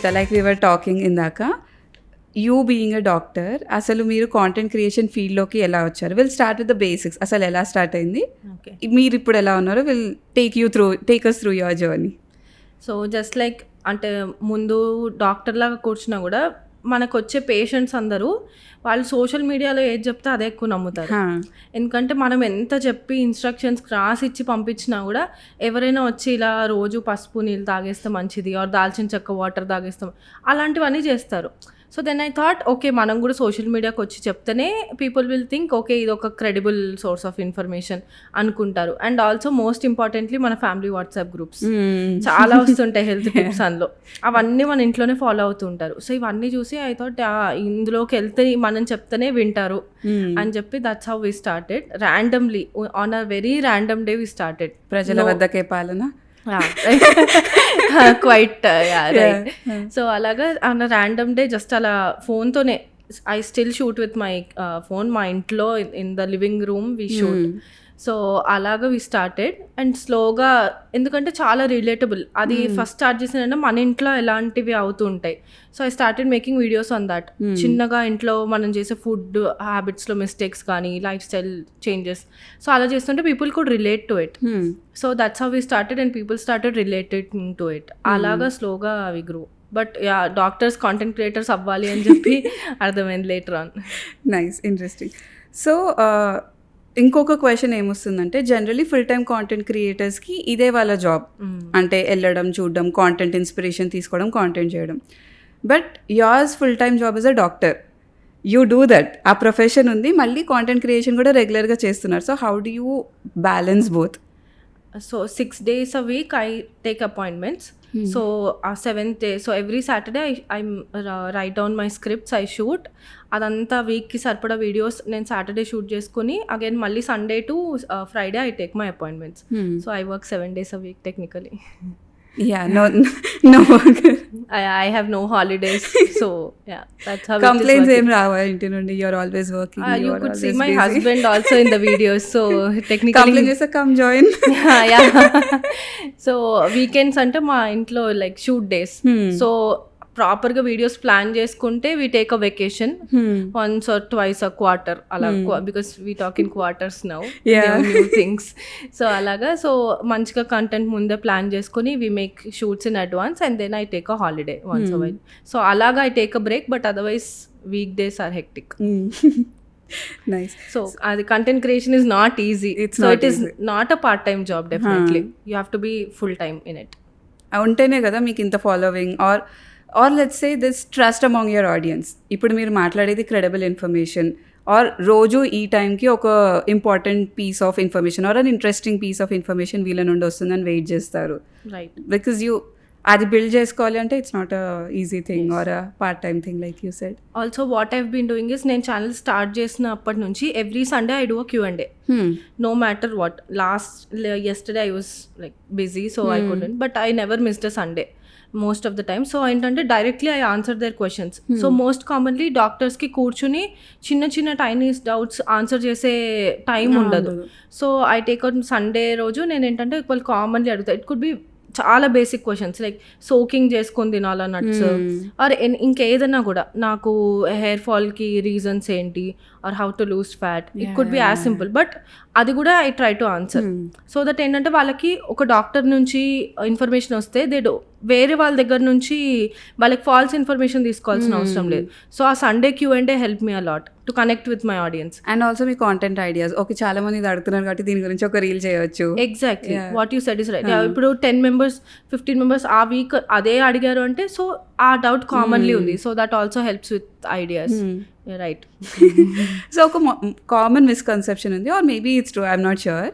Shweta, like we were talking ఇందాక, you being a doctor, అసలు మీరు కాంటెంట్ క్రియేషన్ ఫీల్డ్లోకి ఎలా వచ్చారు? Will start with the basics. అసలు ఎలా స్టార్ట్ అయింది, మీరు ఇప్పుడు ఎలా ఉన్నారో will take us through your journey. So just like అంటే ముందు డాక్టర్ లాగా కూర్చున్నా కూడా మనకు వచ్చే పేషెంట్స్ అందరూ వాళ్ళు సోషల్ మీడియాలో ఏది చెప్తే అదే ఎక్కువ నమ్ముతారు. ఎందుకంటే మనం ఎంత చెప్పి ఇన్స్ట్రక్షన్స్ రాసి ఇచ్చి పంపించినా కూడా ఎవరైనా వచ్చి ఇలా రోజు పసుపు నీళ్ళు తాగేస్తే మంచిది, ఆర్ దాల్చిన చెక్క వాటర్ తాగేస్తాం, అలాంటివన్నీ చేస్తారు. So then I thought okay మనం కూడా సోషల్ మీడియాకి వచ్చి చెప్తేనే పీపుల్ విల్ థింక్ ఓకే ఇది ఒక క్రెడిబుల్ సోర్స్ ఆఫ్ ఇన్ఫర్మేషన్ అనుకుంటారు. అండ్ ఆల్సో మోస్ట్ ఇంపార్టెంట్లీ మన ఫ్యామిలీ వాట్సాప్ గ్రూప్స్ చాలా వస్తుంటాయి హెల్త్ టిప్స్ అందులో, అవన్నీ మన ఇంట్లోనే ఫాలో అవుతుంటారు. సో ఇవన్నీ చూసి ఐ థాట్ ఇందులోకి వెళ్తే మనం చెప్తేనే వింటారు అని చెప్పి that's how we started. Randomly on a very random day we started. ప్రజల వద్దకే పాలన. Quite right. సో అలాగా ఆన్ ర్యాండమ్ డే జస్ట్ అలా ఫోన్తోనే, I still shoot with my phone, మా ఇంట్లో in the living room we shoot. So అలాగా we started and స్లోగా, ఎందుకంటే చాలా రిలేటబుల్ అది ఫస్ట్ స్టార్ట్ చేసిన మన ఇంట్లో ఎలాంటివి అవుతూ ఉంటాయి. So I started making videos on that. చిన్నగా ఇంట్లో మనం చేసే ఫుడ్ హ్యాబిట్స్లో మిస్టేక్స్ కానీ లైఫ్ స్టైల్ చేంజెస్, సో అలా చేస్తుంటే people could relate to it. So that's how we started and people started related to it. అలాగా స్లోగా we grew. But yeah doctors content creators అవ్వాలి అని చెప్పి అర్థమైంది later on. Nice, interesting. So ఇంకొక question ఏమొస్తుందంటే, జనరలీ ఫుల్ టైమ్ కాంటెంట్ క్రియేటర్స్కి ఇదే వాళ్ళ జాబ్, అంటే వెళ్ళడం, చూడడం, కాంటెంట్ ఇన్స్పిరేషన్ తీసుకోవడం, కాంటెంట్ చేయడం. But yours full time job is a doctor. You do that, ఆ ప్రొఫెషన్ ఉంది, మళ్ళీ కాంటెంట్ క్రియేషన్ కూడా రెగ్యులర్గా చేస్తున్నారు. So how do you balance both? So 6 days a week I take appointments. So 7th day, so every Saturday I write down my scripts, I shoot. అదంతా వీక్కి సరిపడా videos నేను సాటర్డే షూట్ చేసుకుని again మళ్ళీ Sunday to Friday I take my appointments. So I work 7 days a week technically. Yeah, no work. I have no holidays. So yeah, that's how complaints em raava inti nundi, you're always working. You could see my husband also in the videos, so technically complain chesa come join. Yeah. So weekends ante ma intlo like shoot days. So ప్రాపర్గా videos plan చేసుకుంటే we take a vacation once or twice a quarter అలా, because we talk in quarters now, new things. So అలాగా, so మంచిగా content ముందే plan చేసుకుని we make shoots in advance and then I take a holiday once a while. So అలాగా I take a break, but otherwise weekdays are hectic. Nice. So the content creation is not easy. So it is not a part-time job, definitely. You have to be full-time in it. ఉంటేనే కదా మీకు ఇంత following, are let's say this trust among your audience. ఇప్పుడు మీరు మాట్లాడేది credible information, are రోజు ఈ టైంకి ఒక important piece of information or uninteresting piece of information వీళ్ళ నుండి వస్తుందని వెయిట్ చేస్తారు. రైట్. బికాజ్ అది బిల్డ్ చేసుకోవాలి అంటే it's not a easy thing or a part time thing like you said. Also what I've been doing is, నేను channel start చేసినప్పటి నుంచి every Sunday I do a Q&A. No matter what. Yesterday I was like busy, so I couldn't, but I never missed a Sunday most of the time. So ఏంటంటే directly I answer their questions. So most commonly డాక్టర్స్కి కూర్చుని చిన్న tiny doubts answer చేసే time ఉండదు. So I take out Sunday రోజు నేను ఏంటంటే వాళ్ళు కామన్లీ అడుగుతారు. ఇట్ కుడ్ బి చాలా బేసిక్ క్వశ్చన్స్ లైక్ సోకింగ్ చేసుకొని తినాలా నట్స్, ఆర్ ఇంకేదన్నా కూడా, నాకు హెయిర్ ఫాల్కి రీజన్స్ ఏంటి, or how to lose fat, it could be as simple. But అది కూడా I try to answer. So that ఏంటంటే వాళ్ళకి ఒక డాక్టర్ నుంచి ఇన్ఫర్మేషన్ వస్తే వేరే వాళ్ళ దగ్గర నుంచి వాళ్ళకి ఫాల్స్ ఇన్ఫర్మేషన్ తీసుకోవాల్సిన అవసరం లేదు. సో ఆ Sunday Q&A help me a lot to connect with my audience. And also me content ideas, okay చాలా మంది ఇది అడుగుతున్నారు కాబట్టి దీని గురించి ఒక రీల్ చేయవచ్చు. Exactly what you said is right. ఇప్పుడు 10 members 15 members ఆ వీక్ అదే అడిగారు అంటే, సో ఆ డౌట్ కామన్లీ ఉంది. So that also helps with ideas. Right. So ఒక కామన్ మిస్కన్సెప్షన్ ఉంది, or maybe it's true, I'm not sure.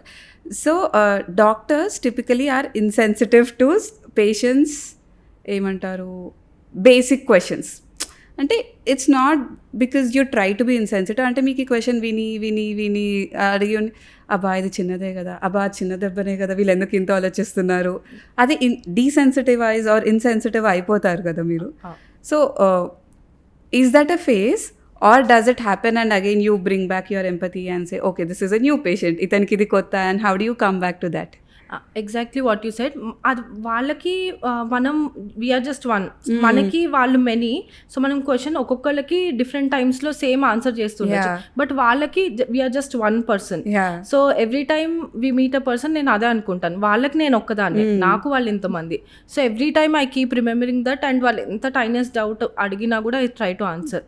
So doctors typically are insensitive to patients ఏమంటారు బేసిక్ క్వశ్చన్స్. అంటే it's not because you try to be insensitive, అంటే మీకు ఈ question విని అడిగి అబ్బా ఇది చిన్నదే కదా, అబ్బా చిన్న దెబ్బనే కదా, వీళ్ళు ఎందుకు ఇంత ఆలోచిస్తున్నారు, అది డీసెన్సిటివైజ్ ఆర్ ఇన్సెన్సిటివ్ అయిపోతారు కదా మీరు. So is that a face, or does it happen and again you bring back your empathy and say okay this is a new patient, itaniki idi kotta, and how do you come back to that? Exactly what you said. అది వాళ్ళకి మనం we're just one, మనకి వాళ్ళు many. So మనం question ఒక్కొక్కళ్ళకి different టైమ్స్లో same answer చేస్తుండొచ్చు, but వాళ్ళకి we're just one person. So every time we meet a person, నేను అదే అనుకుంటాను, వాళ్ళకి నేను ఒక్కదాన్ని, నాకు వాళ్ళు ఇంతమంది. So every time I keep remembering that, and వాళ్ళు ఎంత టైనెస్ట్ డౌట్ అడిగినా కూడా I try to answer.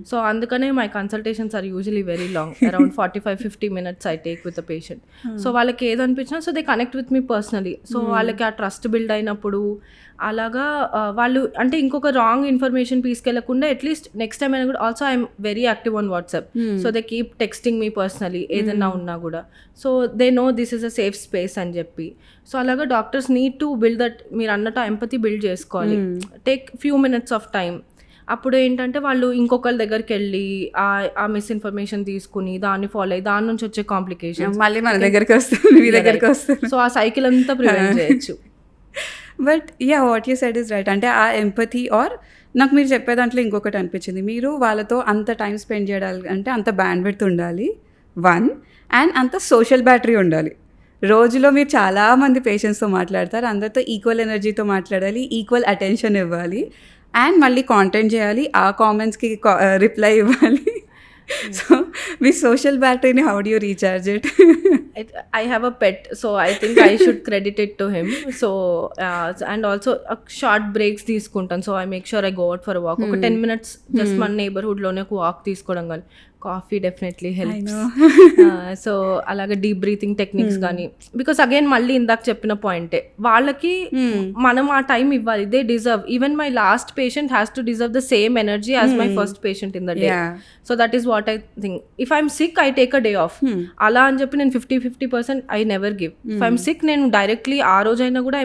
So అందుకనే my consultations are usually very long, around 45-50 minutes I take with the patient. So వాళ్ళకి ఏదనిపించినా so they connect with me personally. So వాళ్ళకి ఆ trust build అయినప్పుడు అలాగా వాళ్ళు అంటే ఇంకొక రాంగ్ ఇన్ఫర్మేషన్ తీసుకెళ్లకుండా అట్లీస్ట్ నెక్స్ట్ టైం అయినా కూడా. Also I'm very active on WhatsApp, so they keep texting me personally ఏదైనా ఉన్నా కూడా. So they know this is a safe space అని చెప్పి. సో అలాగా doctors need to build that, మీరు అన్నట్టు ఎంపతి బిల్డ్ చేసుకోవాలి. Take few minutes of time. అప్పుడు ఏంటంటే వాళ్ళు ఇంకొకరి దగ్గరికి వెళ్ళి ఆ మిస్ఇన్ఫర్మేషన్ తీసుకుని దాన్ని ఫాలో అయ్యి దాని నుంచి వచ్చే కాంప్లికేషన్స్ మళ్ళీ మన దగ్గరికి వస్తుంది, మీ దగ్గరికి వస్తుంది. సో ఆ సైకిల్ అంతా ప్రివెంట్ చేయొచ్చు. But yeah, what you said is right. అంటే ఆ ఎంపతి, ఆర్ నాకు మీరు చెప్పే దాంట్లో ఇంకొకటి అనిపించింది, మీరు వాళ్ళతో అంత టైం స్పెండ్ చేయాలి అంటే అంత బ్యాండ్విడ్త్ ఉండాలి, వన్, అండ్ అంత సోషల్ బ్యాటరీ ఉండాలి. రోజులో మీరు చాలామంది పేషెంట్స్తో మాట్లాడతారు, అందరితో ఈక్వల్ ఎనర్జీతో మాట్లాడాలి, ఈక్వల్ అటెన్షన్ ఇవ్వాలి, అండ్ మళ్ళీ కాంటెంట్ చేయాలి, ఆ కామెంట్స్కి రిప్లై ఇవ్వాలి. సో మీ సోషల్ బ్యాటరీని how do you recharge it? I have a pet, so I think I should credit it to him. So and also short breaks తీసుకుంటాను. So I make sure I go out for a walk. ఒక 10 minutes just మన neighborhood-లోనే ఒక walk తీసుకోవడం కానీ, coffee definitely helps. So అలాగే deep breathing techniques కానీ, because again మళ్ళీ ఇందాక చెప్పిన పాయింటే, వాళ్ళకి మనం ఆ టైం ఇవ్వాలి. They deserve. Even my last patient has to deserve the same energy as my first patient in the day. So that is what I think. If I'm sick I take a day off. అలా అని చెప్పి నేను 50% I never give. If I'm sick నేను directly ఆ రోజైనా కూడా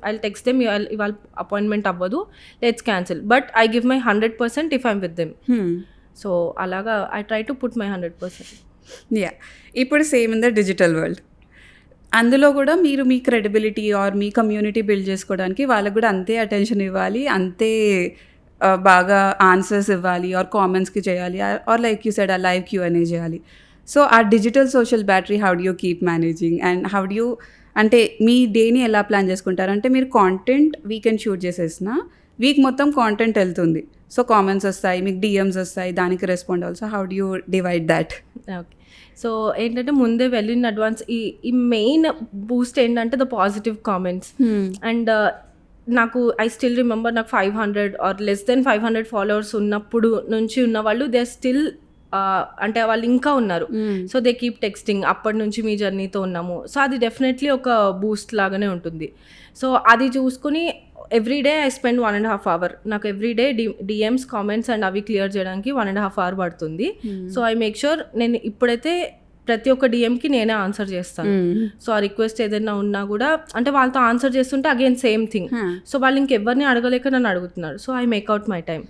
I text them, ఇవాళ appointment అవ్వదు, let's cancel, but I give my 100% if I'm with them. So అలాగా I try to put my 100%. Yeah, ఇప్పుడు same in the digital world, అందులో కూడా మీరు మీ క్రెడిబిలిటీ ఆర్ మీ కమ్యూనిటీ బిల్డ్ చేసుకోవడానికి వాళ్ళకు కూడా అంతే అటెన్షన్ ఇవ్వాలి, అంతే బాగా ఆన్సర్స్ ఇవ్వాలి, ఆర్ కామెంట్స్కి చేయాలి, ఆర్ లైక్ యూ సెడ్ ఆ లైవ్ Q&A చేయాలి. సో ఆ digital social battery how do you keep managing, and how do you, అంటే మీ డేని ఎలా ప్లాన్ చేసుకుంటారు? అంటే మీరు కాంటెంట్ వీకెండ్ షూట్ చేసేసిన వీక్ మొత్తం కాంటెంట్ వెళ్తుంది, సో కామెంట్స్ వస్తాయి, మీకు DMs వస్తాయి, దానికి రెస్పాండ్ అవ్వాలి. So how do you divide that? Okay, so ఏంటంటే ముందే వెళ్ళిన అడ్వాన్స్ ఈ మెయిన్ బూస్ట్ ఏంటంటే ద పాజిటివ్ కామెంట్స్. అండ్ నాకు ఐ స్టిల్ రిమెంబర్, నాకు 500 ఆర్ లెస్ దెన్ 500 ఫాలోవర్స్ ఉన్నప్పుడు నుంచి ఉన్న వాళ్ళు దే స్టిల్, అంటే వాళ్ళు ఇంకా ఉన్నారు. సో దే కీప్ టెక్స్టింగ్, అప్పటి నుంచి మీ జర్నీతో ఉన్నాము. సో అది డెఫినెట్లీ ఒక బూస్ట్ లాగానే ఉంటుంది. సో అది చూసుకుని every day I spend 1.5 hours. నాకు every day DMs comments and అవి క్లియర్ చేయడానికి 1.5 hours పడుతుంది. సో ఐ మేక్ షూర్ నేను ఇప్పుడైతే ప్రతి ఒక్క డిఎంకి నేనే ఆన్సర్ చేస్తాను. సో ఆ రిక్వెస్ట్ ఏదైనా ఉన్నా కూడా, అంటే వాళ్ళతో ఆన్సర్ చేస్తుంటే అగైన్ సేమ్ థింగ్. సో వాళ్ళు ఇంకెవరిని అడగలేక నన్ను అడుగుతున్నారు. So I make out my time.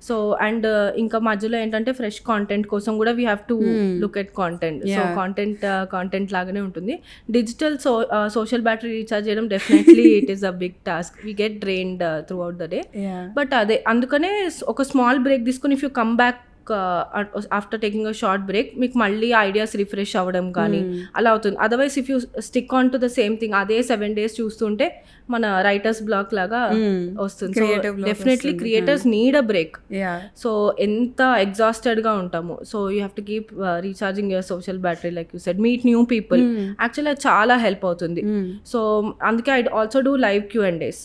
So and ఇంకా మధ్యలో ఏంటంటే ఫ్రెష్ కాంటెంట్ కోసం కూడా we have to look at content. So content లాగానే ఉంటుంది. డిజిటల్ సోషల్ బ్యాటరీ రీఛార్జ్ చేయడం definitely it is a big task. We get drained throughout the day. But అదే అందుకనే ఒక స్మాల్ బ్రేక్ తీసుకుని if you come back after taking a short break, మీకు మళ్ళీ ideas refresh అవ్వడం కానీ అలా అవుతుంది. Otherwise if you stick on to the same thing అదే 7 days చూస్తుంటే మన రైటర్స్ బ్లాక్ లాగా వస్తుంది. So definitely creators need a break. So ఎంత ఎగ్జాస్టెడ్గా ఉంటాము. So you have to keep recharging your social battery like you said. Meet new people, actually అది చాలా help అవుతుంది. సో అందుకే I also do live Q&As.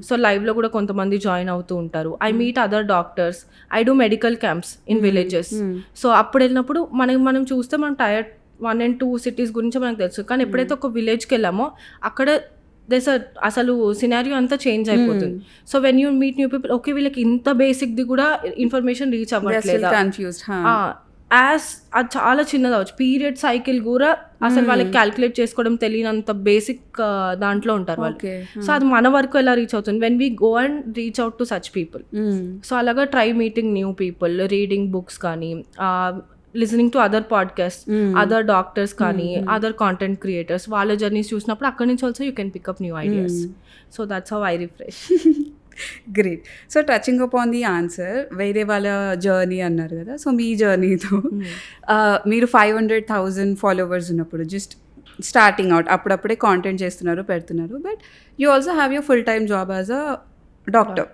So లైవ్లో కూడా కొంతమంది join అవుతూ ఉంటారు. I meet other doctors. I do medical camps in villages. So అప్పుడు వెళ్ళినప్పుడు మనం చూస్తే మనం Tier 1 and 2 cities గురించి మనకు తెలుసు, కానీ ఎప్పుడైతే ఒక విలేజ్కి వెళ్ళామో అక్కడ అసలు సినారియో అంతా చేంజ్ అయిపోతుంది. So when you meet new people, okay వీళ్ళకి ఇంత బేసిక్ది కూడా ఇన్ఫర్మేషన్ రీచ్ అవ్వట్లేదు, అది చాలా చిన్నది అవచ్చు. పీరియడ్ సైకిల్ కూడా అసలు వాళ్ళకి క్యాల్కులేట్ చేసుకోవడం తెలియనంత బేసిక్ దాంట్లో ఉంటారు వాళ్ళు. సో అది మన వరకు ఎలా రీచ్ అవుతుంది when we go and reach out to such people. So అలాగా try meeting new people, reading books కానీ, listening to other podcast, other doctors కానీ, అదర్ కాంటెంట్ క్రియేటర్స్ వాళ్ళ జర్నీస్ చూసినప్పుడు అక్కడి నుంచి also you can pick up new ideas. So that's how I refresh. Great. So touching upon the answer, వేరే వాళ్ళ journey అన్నారు కదా, సో మీ జర్నీతో మీరు 500,000 ఫాలోవర్స్ ఉన్నప్పుడు జస్ట్ స్టార్టింగ్ అవుట్, అప్పుడప్పుడే కాంటెంట్ చేస్తున్నారు, పెడుతున్నారు. But you also have your full time job as a doctor.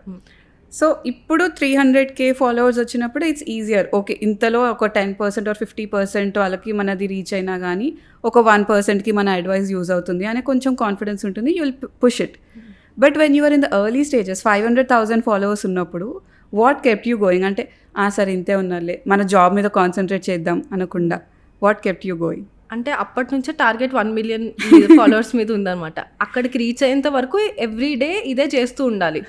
So ఇప్పుడు 300K ఫాలోవర్స్ వచ్చినప్పుడు ఇట్స్ ఈజియర్. ఓకే, ఇంతలో ఒక 10% ఆర్ 50% వాళ్ళకి మనది రీచ్ అయినా కానీ ఒక 1%కి మన అడ్వైస్ యూజ్ అవుతుంది అనే కొంచెం కాన్ఫిడెన్స్ ఉంటుంది. You will push it. But when you're in the early stages 500,000 followers ఉన్నప్పుడు వాట్ కెప్ట్ యూ గోయింగ్? అంటే సరే ఇంతే ఉన్నారులే, మన జాబ్ మీద కాన్సన్ట్రేట్ చేద్దాం అనకుండా వాట్ కెప్ట్ యూ గోయింగ్? అంటే అప్పటి నుంచే టార్గెట్ 1 million ఫాలోవర్స్ మీద ఉందన్నమాట. అక్కడికి రీచ్ అయ్యేంత వరకు ఎవ్రీ డే ఇదే చేస్తూ ఉండాలి.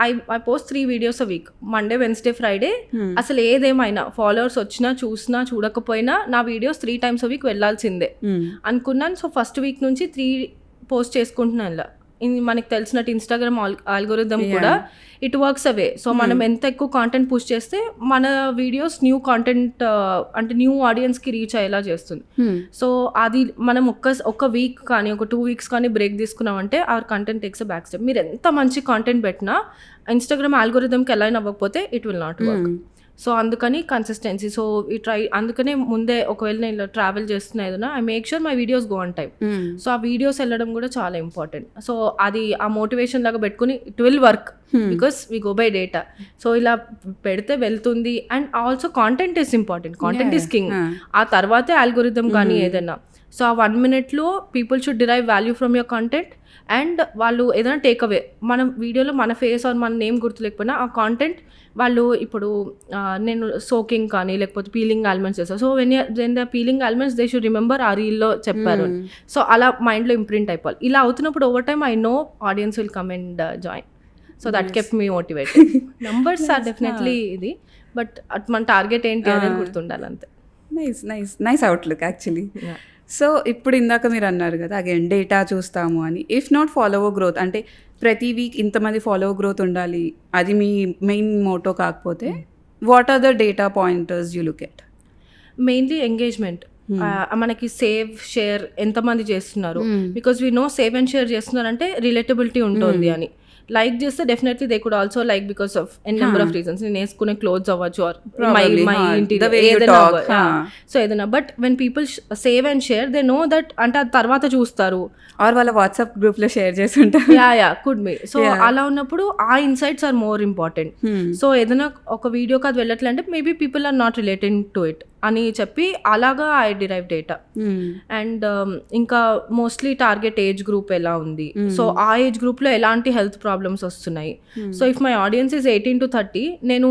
I post 3 videos a week, Monday, Wednesday, Friday. అసలు ఏదేమైనా ఫాలోవర్స్ వచ్చినా చూసినా చూడకపోయినా నా వీడియోస్ 3 times a week వెళ్ళాల్సిందే అనుకున్నాను. సో ఫస్ట్ వీక్ నుంచి 3 పోస్ట్ చేసుకుంటున్నాను. ఇలా మనకి తెలిసినట్టు ఇన్స్టాగ్రామ్ ఆల్గోరిథం కూడా ఇట్ వర్క్స్ అవే. సో మనం ఎంత ఎక్కువ కాంటెంట్ పుష్ చేస్తే మన వీడియోస్ న్యూ కాంటెంట్ అంటే న్యూ ఆడియన్స్కి రీచ్ అయ్యేలా చేస్తుంది. సో అది మనం ఒక వీక్ కానీ ఒక 2 weeks కానీ బ్రేక్ తీసుకున్నామంటే our content takes a back step. మీరు ఎంత మంచి కాంటెంట్ పెట్టినా ఇన్స్టాగ్రామ్ ఆల్గోరిథంకి అలైన్ అవ్వకపోతే it will not work. So అందుకని కన్సిస్టెన్సీ. సో ఈ అందుకనే ముందే ఒకవేళ నేను ట్రావెల్ చేస్తున్నా ఏదైనా I make sure my videos go on time. So ఆ వీడియోస్ వెళ్ళడం కూడా చాలా ఇంపార్టెంట్. సో అది ఆ మోటివేషన్ లాగా పెట్టుకుని it will work because we go by data. So ఇలా పెడితే వెళ్తుంది. And also content is important, content is king. ఆ తర్వాతే ఆల్గోరిథం కానీ ఏదైనా. సో ఆ 1 minute people should derive value from your content. And వాళ్ళు ఏదైనా టేక్ అవే, మనం వీడియోలో మన ఫేస్ ఆర్ మన నేమ్ గుర్తులేకపోయినా ఆ కాంటెంట్ వాళ్ళు ఇప్పుడు నేను సోకింగ్ కానీ లేకపోతే పీలింగ్ ఆల్మండ్స్ చేస్తాను. So when the peeling almonds they should remember ఆ రీల్లో చెప్పారు. సో అలా మైండ్లో ఇంప్రింట్ అయిపోవాలి. ఇలా అవుతున్నప్పుడు over time I know audience will come and join. So that kept me motivated. Numbers are definitely ఇది, బట్ మన టార్గెట్ ఏంటి అనేది గుర్తుండాలి అంతే. Nice outlook actually. సో ఇప్పుడు ఇందాక మీరు అన్నారు కదా అగైన్ డేటా చూస్తాము అని. ఇఫ్ నాట్ ఫాలోవర్ గ్రోత్, అంటే ప్రతి వీక్ ఇంతమంది ఫాలోవర్ గ్రోత్ ఉండాలి, అది మీ మెయిన్ మోటో కాకపోతే what are the data pointers you look at? Mainly engagement. మనకి సేవ్ షేర్ ఎంతమంది చేస్తున్నారు, because we know save and share చేస్తున్నారు అంటే రిలేటబిలిటీ ఉంటుంది అని. లైక్ చేస్తే definitely they could also like because of n number of reasons. నేను వేసుకునే క్లోత్స్ అవ్వచ్చు ఆర్ మై ఇంటి ఏదైనా. సో ఏదైనా, but when people save and share they know that అంటే అది తర్వాత చూస్తారు ఆర్ వాళ్ళ వాట్సాప్ గ్రూప్లో షేర్ చేసి ఉంటారు. Yeah could be. సో అలా ఉన్నప్పుడు ఆ insights are more important. So ఏదైనా ఒక వీడియోకి అది వెళ్ళట్లే అంటే maybe people are not relating to it అని చెప్పి అలాగా ఐ డిరైవ్ డేటా. అండ్ ఇంకా మోస్ట్లీ టార్గెట్ ఏజ్ గ్రూప్ ఎలా ఉంది, సో ఆ ఏజ్ గ్రూప్లో ఎలాంటి హెల్త్ ప్రాబ్లమ్స్ వస్తున్నాయి. So if my audience is 18 to 30, నేను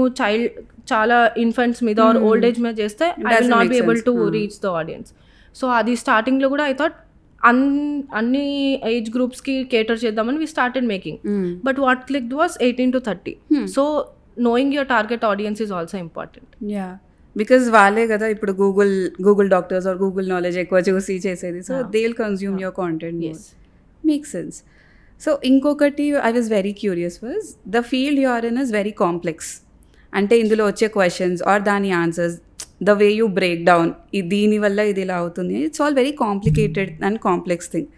చాలా ఇన్ఫెంట్స్ మీద ఆర్ ఓల్డ్ ఏజ్ మీద చేస్తే I will not be able to reach the audience. So అది స్టార్టింగ్లో కూడా ఐ థాట్ అన్ని ఏజ్ గ్రూప్స్కి కేటర్ చేద్దామని we started making. But what clicked was 18 to 30. So knowing your target audience is also important. Yeah, because వాళ్ళే కదా ఇప్పుడు Google doctors or Google knowledge ఎక్కువ చూసి చేసేది. So they will consume your content. Make sense. So ఇంకొకటి I was very curious was the field you are in is very complex. అంటే ఇందులో వచ్చే క్వశ్చన్స్ ఆర్ దాని answers, the way you break down, దీనివల్ల ఇది ఇలా అవుతుంది, it's all very complicated and complex thing.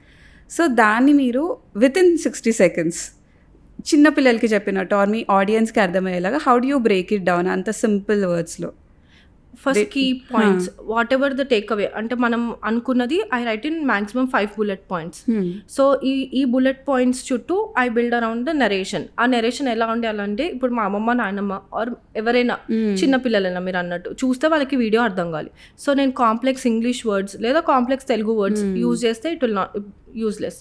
So దాన్ని మీరు విత్ ఇన్ 60 seconds చిన్నపిల్లలకి చెప్పినట్టు ఆర్ మీ ఆడియన్స్కి అర్థమయ్యేలాగా how do you break it down అంత సింపుల్ వర్డ్స్లో? First key points, whatever the takeaway, అంటే మనం అనుకున్నది I write in maximum 5 bullet points. So ఈ బుల్లెట్ పాయింట్స్ చుట్టూ I build around the narration. ఆ నరేషన్ ఎలా ఉండాలంటే ఇప్పుడు మా అమ్మమ్మ నాయనమ్మ ఆర్ ఎవరైనా చిన్నపిల్లలైనా మీరు అన్నట్టు చూస్తే వాళ్ళకి వీడియో అర్థం కావాలి. సో నేను కాంప్లెక్స్ ఇంగ్లీష్ వర్డ్స్ లేదా కాంప్లెక్స్ తెలుగు వర్డ్స్ యూజ్ చేస్తే it will not useless.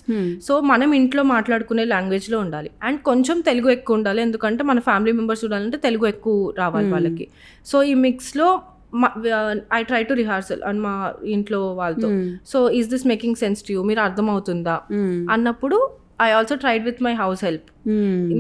So మనం ఇంట్లో మాట్లాడుకునే లాంగ్వేజ్లో ఉండాలి అండ్ కొంచెం తెలుగు ఎక్కువ ఉండాలి, ఎందుకంటే మన ఫ్యామిలీ మెంబర్స్ చూడాలంటే తెలుగు ఎక్కువ రావాలి వాళ్ళకి. సో ఈ మిక్స్లో I try to rehearsal and మా ఇంట్లో వాళ్ళతో. So is this making sense to you, మీరు అర్థమవుతుందా అన్నప్పుడు I also tried with my house help,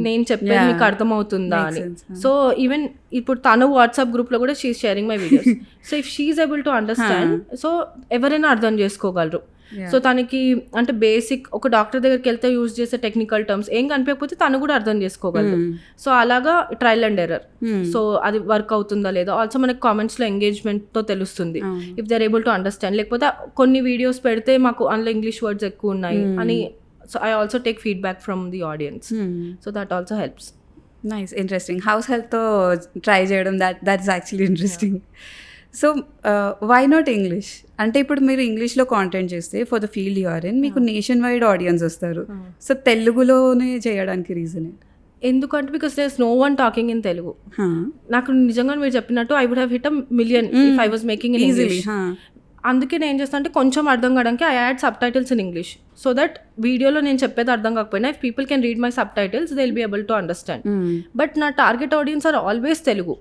నేను చెప్పేది మీకు అర్థమవుతుందా అని. సో ఈవెన్ ఇప్పుడు తను వాట్సాప్ గ్రూప్లో కూడా she's sharing my videos. So if she's able to understand, so ఎవరైనా అర్థం చేసుకోగలరు. సో తనకి అంటే బేసిక్ ఒక డాక్టర్ దగ్గరికి వెళ్తే యూజ్ చేసే టెక్నికల్ టర్మ్స్ ఏం కనిపించకపోతే తను కూడా అర్థం చేసుకోగలరు. సో అలాగా ట్రయల్ అండ్ ఎర్రర్. సో అది వర్క్ అవుతుందా లేదా ఆల్సో మనకి కామెంట్స్లో ఎంగేజ్మెంట్తో తెలుస్తుంది if they are able to understand. లేకపోతే కొన్ని వీడియోస్ పెడితే మాకు అందులో ఇంగ్లీష్ వర్డ్స్ ఎక్కువ ఉన్నాయి అని. So I also take feedback from the audience. So that also helps. Nice, interesting. House హెల్ప్తో ట్రై చేయడం, that's actually interesting. So why not English? అంటే ఇప్పుడు మీరు ఇంగ్లీష్లో కాంటెంట్ చేస్తే for the field you're in మీకు నేషన్ వైడ్ ఆడియన్స్ వస్తారు. So తెలుగులోనే చేయడానికి రీజన్ ఏంటి? ఎందుకంటే because there is no one talking in Telugu. నాకు నిజంగా మీరు చెప్పినట్టు I would have hit $1 million if I was making in English. అందుకే నేను ఏం చేస్తాను అంటే కొంచెం అర్థం కావడానికి I add subtitles in English so that వీడియోలో నేను చెప్పేది అర్థం కాకపోయినా if people can read my subtitles they will be able to understand. But నా target audience are always Telugu.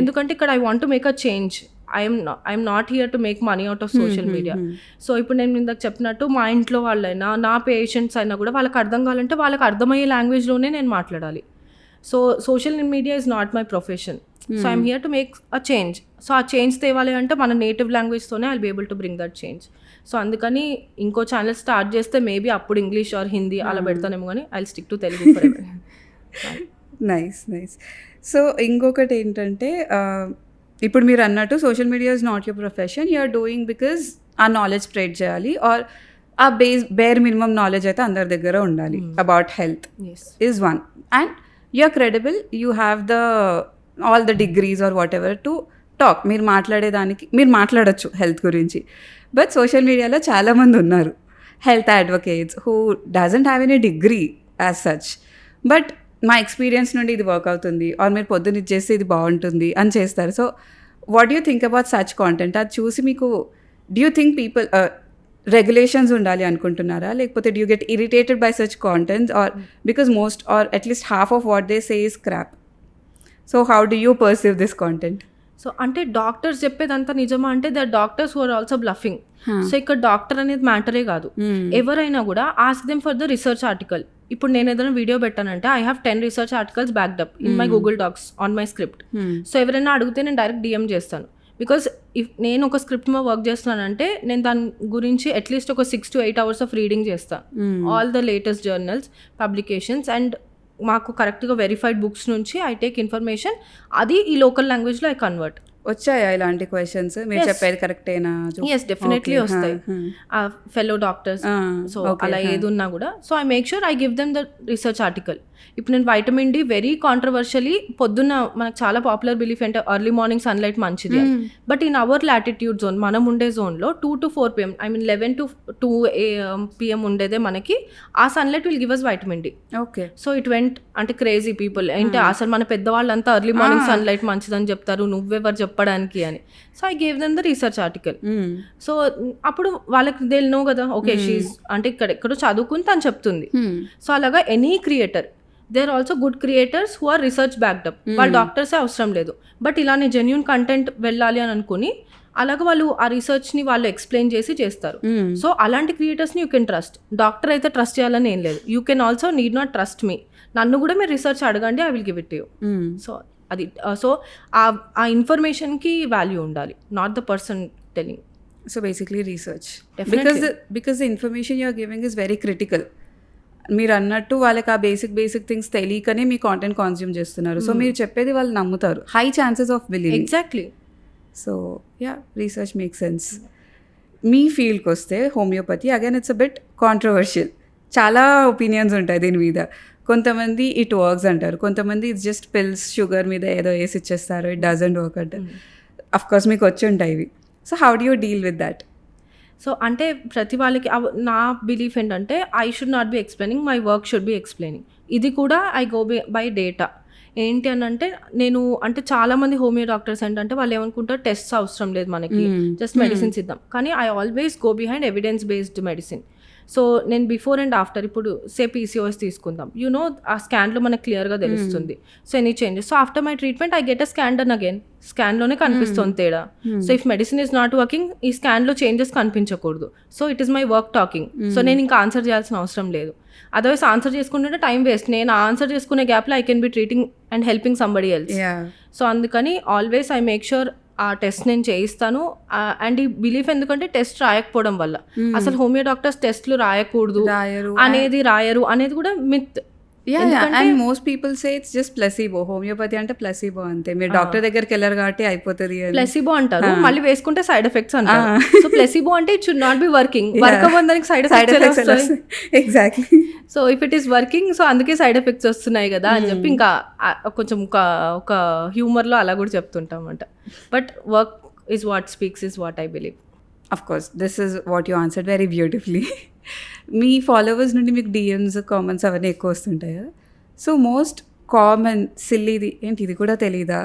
ఎందుకంటే ఇక్కడ I want to make a change. I'm not here to make money out of social media. So ఇప్పుడు నేను ఇందాక చెప్పినట్టు మా ఇంట్లో వాళ్ళైనా నా పేషెంట్స్ అయినా కూడా వాళ్ళకి అర్థం కావాలంటే వాళ్ళకి అర్థమయ్యే లాంగ్వేజ్లోనే నేను మాట్లాడాలి. So social media is not my profession. So I'm here to make a change. So ఆ చేంజ్ తేవాలి అంటే మన నేటివ్ లాంగ్వేజ్తోనే I'll be able to bring that change. So అందుకని ఇంకో ఛానల్ స్టార్ట్ చేస్తే మేబీ అప్పుడు ఇంగ్లీష్ ఆర్ హిందీ అలా పెడతానేమో కానీ I'll stick to Telugu. Nice nice. So ఇంకొకటి ఏంటంటే ఇప్పుడు మీరు అన్నట్టు social media is not your profession, you are doing because ఆ నాలెడ్జ్ స్ప్రెడ్ చేయాలి ఆర్ ఆ బేర్ మినిమం నాలెడ్జ్ అయితే అందరి దగ్గర ఉండాలి about health is one. And you are credible, you have the all the degrees or whatever to talk. మీరు మాట్లాడేదానికి మీరు మాట్లాడచ్చు హెల్త్ గురించి. బట్ సోషల్ మీడియాలో చాలామంది ఉన్నారు health advocates who doesn't have any degree as such, but మా experience నుండి ఇది వర్క్ అవుతుంది ఆర్ మీరు పొద్దున్న ఇది చేస్తే ఇది బాగుంటుంది అని చేస్తారు. So what you think about such content? అది చూసి మీకు do you think people regulations ఉండాలి అనుకుంటున్నారా, లేకపోతే do you get irritated by such contents or because most or at least half of what they say is crap? So how do you perceive this content? So అంటే doctors చెప్పేదంతా నిజమా అంటే they are doctors who are also bluffing. So ఇక్కడ doctor అనేది మ్యాటరే కాదు. ఎవరైనా కూడా ask them for the research article. ఇప్పుడు నేను ఏదైనా వీడియో పెట్టానంటే I have 10 research articles backed up in my Google Docs on my script. So ఎవరైనా అడిగితే నేను డైరెక్ట్ డిఎం చేస్తాను. బికాస్ ఇఫ్ నేను ఒక స్క్రిప్ట్ మీద వర్క్ చేస్తున్నానంటే నేను దాని గురించి అట్లీస్ట్ ఒక 6 to 8 hours ఆఫ్ రీడింగ్ చేస్తాను. All the latest journals, publications and మాకు కరెక్ట్గా వెరిఫైడ్ బుక్స్ నుంచి ఐ టేక్ ఇన్ఫర్మేషన్. అది ఈ లోకల్ లాంగ్వేజ్లో ఐ కన్వర్ట్. వచ్చాయా ఇలాంటి క్వశ్చన్స్? మీరు చెప్పేది కరెక్టేనా? ఎస్, డెఫినెట్లీ వస్తాయి. ఫెలో డాక్టర్స్ సో అలా ఏది ఉన్నా కూడా so I make sure I give them the research article. ఇప్పుడు నేను వైటమిన్ డి వెరీ కాంట్రవర్షియలీ పొద్దున్న మనకు చాలా పాపులర్ బిలీఫ్ అంటే ఎర్లీ మార్నింగ్ సన్లైట్ మంచిది. But in our latitude zone మనం ఉండే జోన్లో 2 to 4 PM I mean 11 to 2 PM ఉండేదే మనకి ఆ sunlight will give us vitamin D. Okay. So it went అంటే క్రేజీ పీపుల్ ఏంటి అసలు మన పెద్దవాళ్ళంతా ఎర్లీ మార్నింగ్ సన్లైట్ మంచిదని చెప్తారు, నువ్వెవరు చెప్పడానికి అని. So I gave them the research article. So అప్పుడు వాళ్ళకి దే విల్ నో కదా ఓకే షీస్ అంటే ఎక్కడో చదువుకుని తను చెప్తుంది. సో అలాగా any creator they are also good creators who are research backed up. వాళ్ళు డాక్టర్సే అవసరం లేదు, బట్ ఇలానే జెన్యూన్ కంటెంట్ వెళ్ళాలి అని అనుకుని అలాగే వాళ్ళు ఆ రీసెర్చ్ని వాళ్ళు ఎక్స్ప్లెయిన్ చేసి చేస్తారు. సో అలాంటి క్రియేటర్స్ని యూ కెన్ ట్రస్ట్. డాక్టర్ అయితే ట్రస్ట్ చేయాలని ఏం లేదు. You can also need not trust me. నన్ను కూడా మీరు రీసెర్చ్ అడగండి, I will give it you. So అది సో ఆ ఇన్ఫర్మేషన్కి వాల్యూ ఉండాలి, not the person telling. So basically research because the information you are giving is very critical. మీరు అన్నట్టు వాళ్ళకి ఆ బేసిక్ థింగ్స్ తెలియకనే మీ కాంటెంట్ కన్జ్యూమ్ చేస్తున్నారు. సో మీరు చెప్పేది వాళ్ళు నమ్ముతారు, high chances of believing. Exactly. So yeah, research make sense. మీ ఫీల్డ్కి వస్తే homeopathy again it's a bit controversial. చాలా ఒపీనియన్స్ ఉంటాయి దీని మీద. కొంతమంది ఇట్ వర్క్స్ అంటారు, కొంతమంది ఇట్స్ జస్ట్ పిల్స్ షుగర్ మీద ఏదో వేసి ఇచ్చేస్తారు, ఇట్ డజంట్ వర్క్ అంటారు. అఫ్కోర్స్ మీకు వచ్చి ఉంటాయి ఇవి. So how do you deal with that? So అంటే ప్రతి వాళ్ళకి నా బిలీఫ్ ఏంటంటే I should not B explaining, my work should be explaining. ఇది కూడా ఐ గో బై డేటా. ఏంటి అని అంటే నేను అంటే చాలామంది హోమియో డాక్టర్స్ ఏంటంటే వాళ్ళు ఏమనుకుంటారు టెస్ట్స్ అవసరం లేదు మనకి, జస్ట్ మెడిసిన్స్ ఇద్దాం. కానీ I always go behind evidence based medicine. So నేను బిఫోర్ అండ్ ఆఫ్టర్ ఇప్పుడు సే PCOS తీసుకుందాం, నో ఆ స్కాన్లో మనకు క్లియర్గా తెలుస్తుంది. So any changes. So after my treatment I get a scan done again. స్కాన్లోనే కనిపిస్తుంది తేడా. So if medicine is not working ఈ స్కాన్లో చేంజెస్ కనిపించకూడదు. So it is my work talking. So నేను ఇంకా ఆన్సర్ చేయాల్సిన అవసరం లేదు. అదర్వైజ్ ఆన్సర్ చేసుకుంటుంటే టైం వేస్ట్. నేను ఆన్సర్ చేసుకునే గ్యాప్లో I can be treating and helping somebody else. So అందుకని ఆల్వేస్ ఐ మేక్ షూర్ ఆ టెస్ట్ నేను చేయిస్తాను. అండ్ ఈ బిలీఫ్ ఎందుకంటే టెస్ట్ రాయకపోవడం వల్ల అసలు హోమియో డాక్టర్స్ టెస్ట్లు రాయకూడదు రాయరు అనేది కూడా myth. And most people say it's just placebo. Homeopathy అంటే ప్లసీబో అంతే, మీరు డాక్టర్ దగ్గరికి వెళ్ళారు కాబట్టి అయిపోతుంది. ప్లసీబో అంటారు, మళ్ళీ వేసుకుంటే సైడ్ ఎఫెక్ట్స్ అంటారు. సో ప్లసీబో అంటే it should not be working. Work అవ్వడానికి side effects. Exactly. So if it is working so అందుకే సైడ్ ఎఫెక్ట్స్ వస్తున్నాయి కదా అని చెప్పి ఇంకా కొంచెం ఒక హ్యూమర్లో అలా కూడా చెప్తుంటాం అంట. But is what speaks, is what I believe. Of course this is what you answered very beautifully. Me followers నుండి మీకు డిఎమ్స్ కామెంట్స్ అవన్నీ ఎక్కువ వస్తుంటాయి కదా. సో మోస్ట్ కామన్ సిల్లీది ఏంటి ఇది కూడా తెలీదా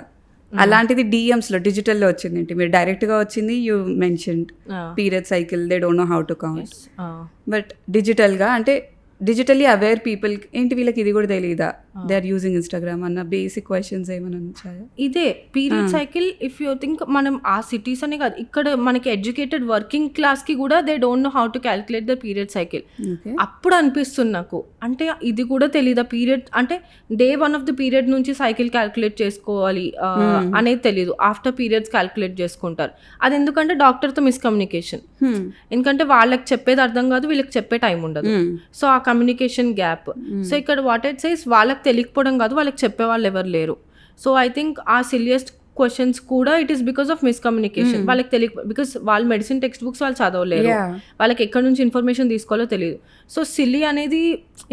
అలాంటిది డిఎమ్స్లో డిజిటల్లో వచ్చింది ఏంటి? మీరు డైరెక్ట్గా వచ్చింది you mentioned period cycle they don't know how to count, but డిజిటల్గా అంటే డిజిటల్లీ అవేర్ పీపుల్ ఏంటి వీళ్ళకి ఇది కూడా తెలియదా దే ఆర్ యూజింగ్ ఇన్స్టాగ్రామ్ అన్న బేసిక్ క్వశ్చన్స్ ఏమైనా వచ్చాయా? ఇదే period cycle if you think మనం ఆ సిటీస్ అనే కాదు, ఇక్కడ మనకి ఎడ్యుకేటెడ్ వర్కింగ్ క్లాస్కి కూడా they don't know how to calculate the period cycle. అప్పుడు అనిపిస్తుంది నాకు, అంటే ఇది కూడా తెలీదా పీరియడ్ అంటే డే 1 ఆఫ్ ద పీరియడ్ నుంచి సైకిల్ క్యాలిక్యులేట్ చేసుకోవాలి అనేది తెలీదు, ఆఫ్టర్ పీరియడ్స్ క్యాలిక్యులేట్ చేసుకుంటారు. అది ఎందుకంటే డాక్టర్తో మిస్కమ్యూనికేషన్, ఎందుకంటే వాళ్ళకి చెప్పేది అర్థం కాదు, వీళ్ళకి చెప్పే టైం ఉండదు, సో ఆ కమ్యూనికేషన్ గ్యాప్. సో ఇక్కడ వాట్ ఇట్ సేస్ వాళ్ళకి తెలియకపోవడం కాదు, వాళ్ళకి చెప్పే వాళ్ళు ఎవరు లేరు. సో ఐ థింక్ ఆ సిలియస్ట్ క్వశ్చన్స్ కూడా it is because of miscommunication. వాళ్ళకి తెలియక బికాస్ వాళ్ళు మెడిసిన్ టెక్స్ట్ బుక్స్ వాళ్ళు చదవలేరు, వాళ్ళకి ఎక్కడి నుంచి ఇన్ఫర్మేషన్ తీసుకోవాలో తెలియదు. సో సిల్లీ అనేది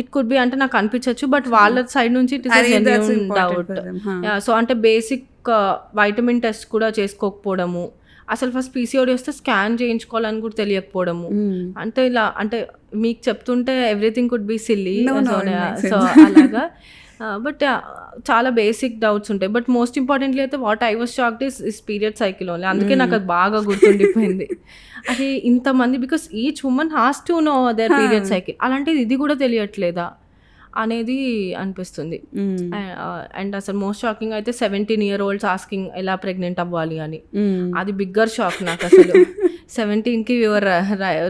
ఇట్ కుడ్ బి అంటే నాకు అనిపించవచ్చు, బట్ వాళ్ళ సైడ్ నుంచి it is genuine doubt. So అంటే బేసిక్ వైటమిన్ టెస్ట్ కూడా చేసుకోకపోవడము, అసలు ఫస్ట్ పీసీఓడి వస్తే స్కాన్ చేయించుకోవాలని కూడా తెలియకపోవడము, అంటే ఇలా అంటే మీకు చెప్తుంటే everything could be silly. So అలాగా బట్ చాలా బేసిక్ డౌట్స్ ఉంటాయి. బట్ మోస్ట్ ఇంపార్టెంట్లీ అయితే what I was shocked is period cycle only. అందుకే నాకు అది బాగా గుర్తుండిపోయింది. అది ఇంతమంది because each woman has to know their period cycle, అలాంటిది ఇది కూడా తెలియట్లేదా అనేది అనిపిస్తుంది. అండ్ అసలు మోస్ట్ షాకింగ్ అయితే 17-year-olds ఆస్కింగ్ ఎలా ప్రెగ్నెంట్ అవ్వాలి అని. అది బిగ్గర్ షాక్ నాకు అసలు. 17కి you're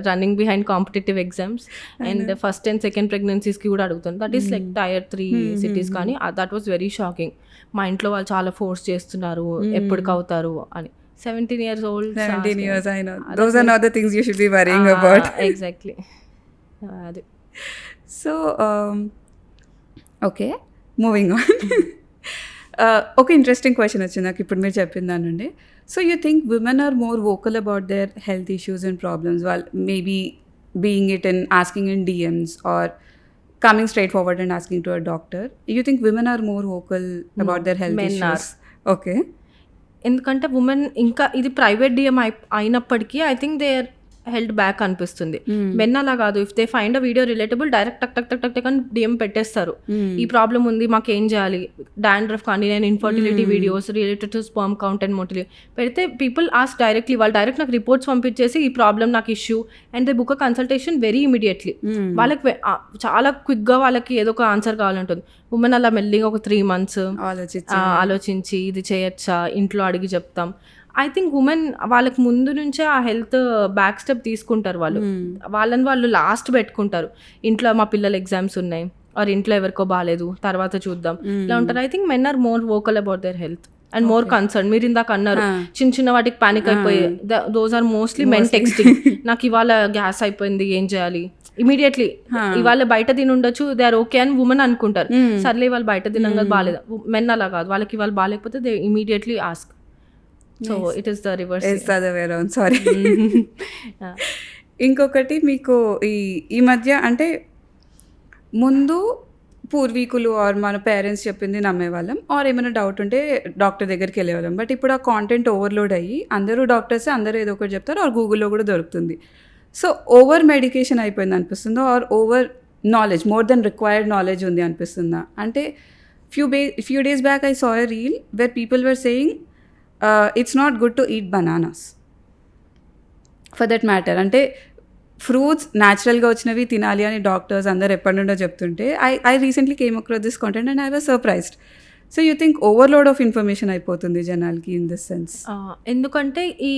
running behind competitive exams and first and second ప్రెగ్నెన్సీస్కి కూడా అడుగుతుంది. That is like Tier 3 cities. కానీ దట్ వాస్ వెరీ షాకింగ్. మా ఇంట్లో వాళ్ళు చాలా ఫోర్స్ చేస్తున్నారు ఎప్పటికి అవుతారు అని. 17 years old, 17 years, I know. Those are not the things you should be worrying about. Exactly. అది. So okay, moving on. ఒక ఇంట్రెస్టింగ్ క్వశ్చన్ వచ్చింది నాకు ఇప్పుడు మీరు చెప్పిన దాని నుండి. So you think women are more vocal about their health issues and problems, వాళ్ళు maybe being it in asking in DMs or coming straightforward and asking to a doctor? You think women are more vocal about their health issues? Okay, ఎందుకంటే women ఇంకా ఇది private DM అయినప్పటికీ I think they are held back అనిపిస్తుంది. Men అలా కాదు, if they find a video relatable direct టక్ టక్ టక్ టక్ టక్ అని DM పెట్టేస్తారు. ఈ ప్రాబ్లం ఉంది మాకేం చేయాలి, డాండ్రఫ్ కానీ నేను infertility videos related to sperm count and motility పెడితే పీపుల్ ఆస్క్ డైరెక్ట్లీ, వాళ్ళు డైరెక్ట్ నాకు రిపోర్ట్స్ పంపించేసి ఈ ప్రాబ్లం నాకు issue and they book a consultation very immediately. వాళ్ళకి చాలా క్విక్గా వాళ్ళకి ఏదో ఒక ఆన్సర్ కావాలంటుంది. ఉమెన్ అలా మెల్లిగా ఒక 3 months ఆలోచించి ఇది చేయొచ్చా ఇంట్లో అడిగి చెప్తాం. ఐ థింక్ ఉమెన్ వాళ్ళకి ముందు నుంచే ఆ హెల్త్ బ్యాక్ స్టెప్ తీసుకుంటారు. వాళ్ళని వాళ్ళు లాస్ట్ పెట్టుకుంటారు. ఇంట్లో మా పిల్లల ఎగ్జామ్స్ ఉన్నాయి ఆర్ ఇంట్లో ఎవరికో బాగాలేదు తర్వాత చూద్దాం ఇలా ఉంటారు. I think men are more vocal about their health and more concern. మీరు ఇందాక అన్నారు చిన్న చిన్న వాటికి పానిక్ అయిపోయి, those are mostly men texting. నాకు ఇవాళ గ్యాస్ అయిపోయింది ఏం చేయాలి, ఇమీడియట్లీ ఇవాళ బయట తిని ఉండొచ్చు దే ఆర్ ఓకే అని ఉమెన్ అనుకుంటారు. సర్లే వాళ్ళు బయట తినంగా బాగాలేదు. మెన్ అలా కాదు, వాళ్ళకి ఇవాళ బాగాలేకపోతే they immediately ask. So it is the reverse, it's the other way around. Sorry. ఇంకొకటి మీకు ఈ మధ్య అంటే ముందు పూర్వీకులు ఆర్ మన పేరెంట్స్ చెప్పింది నమ్మేవాళ్ళం ఆర్ ఏమైనా డౌట్ ఉంటే డాక్టర్ దగ్గరికి వెళ్ళేవాళ్ళం. బట్ ఇప్పుడు ఆ కాంటెంట్ ఓవర్లోడ్ అయ్యి అందరూ డాక్టర్స్ అందరూ ఏదో ఒకటి చెప్తారు ఆర్ గూగుల్లో కూడా దొరుకుతుంది. సో ఓవర్ మెడికేషన్ అయిపోయింది అనిపిస్తుందా or over knowledge more than required knowledge ఉంది అనిపిస్తుందా? అంటే few days back I saw a reel where people were saying it's not good to eat bananas for that matter. అంటే fruits న్యాచురల్గా వచ్చినవి తినాలి అని డాక్టర్స్ అందరు ఎప్పటి నుండో చెప్తుంటే I recently came across this content and I was surprised. So you think overload of information అయిపోతుంది జనాలకి ఇన్ దిస్ సెన్స్? ఎందుకంటే ఈ